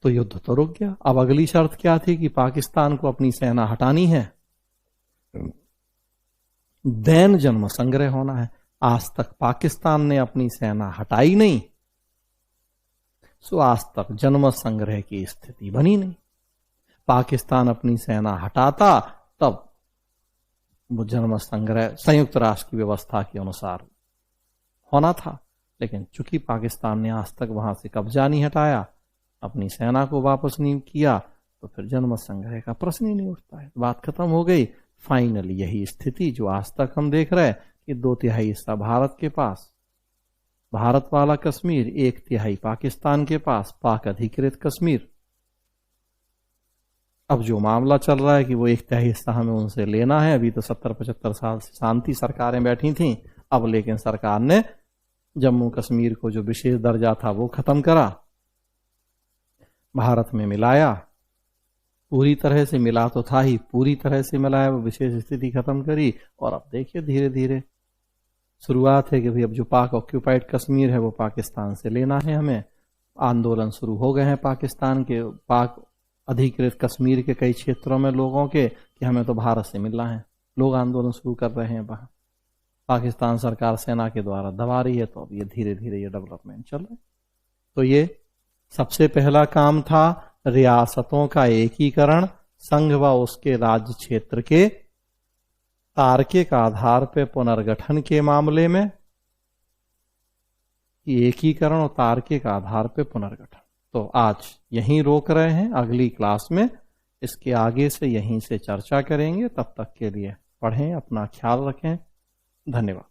तो युद्ध तो रुक गया। अब अगली शर्त क्या थी कि पाकिस्तान को अपनी सेना हटानी है, देन जन्म संग्रह होना है। आज तक पाकिस्तान ने अपनी सेना हटाई नहीं, सो आज तक जन्म संग्रह की स्थिति बनी नहीं। पाकिस्तान अपनी सेना हटाता तब वो जन्म संग्रह संयुक्त राष्ट्र की व्यवस्था के अनुसार होना था। लेकिन चूंकि पाकिस्तान ने आज तक वहां से कब्जा नहीं हटाया, अपनी सेना को वापस नहीं किया, तो फिर जन्म संग्रह का प्रश्न ही नहीं उठता है। बात खत्म हो गई। फाइनली यही स्थिति जो आज तक हम देख रहे हैं कि 2/3 हिस्सा भारत के पास, भारत वाला कश्मीर, 1/3 पाकिस्तान के पास, पाक अधिकृत कश्मीर। अब जो मामला चल रहा है कि वो एक तय हिस्सा हमें उनसे लेना है। अभी तो 70-75 साल से शांति सरकारें बैठी थीं, अब लेकिन सरकार ने जम्मू कश्मीर को जो विशेष दर्जा था वो खत्म करा, भारत में मिलाया, पूरी तरह से मिला तो था ही, पूरी तरह से मिलाया, वो विशेष स्थिति खत्म करी। और अब देखिए धीरे धीरे शुरुआत है कि भाई अब जो पाक ऑक्यूपाइड कश्मीर है वो पाकिस्तान से लेना है हमें। आंदोलन शुरू हो गए हैं पाकिस्तान के, पाक अधिकृत कश्मीर के कई क्षेत्रों में लोगों के, कि हमें तो भारत से मिलना है। लोग आंदोलन शुरू कर रहे हैं वहां, पाकिस्तान सरकार सेना के द्वारा दबा रही है। तो अब ये धीरे धीरे ये डेवलपमेंट चल रहा है। तो ये सबसे पहला काम था रियासतों का एकीकरण, संघ व उसके राज्य क्षेत्र के तार्किक आधार पर पुनर्गठन के मामले में, एकीकरण और तार्किक आधार पर पुनर्गठन। तो आज यहीं रोक रहे हैं, अगली क्लास में इसके आगे से यहीं से चर्चा करेंगे। तब तक के लिए पढ़ें, अपना ख्याल रखें। धन्यवाद।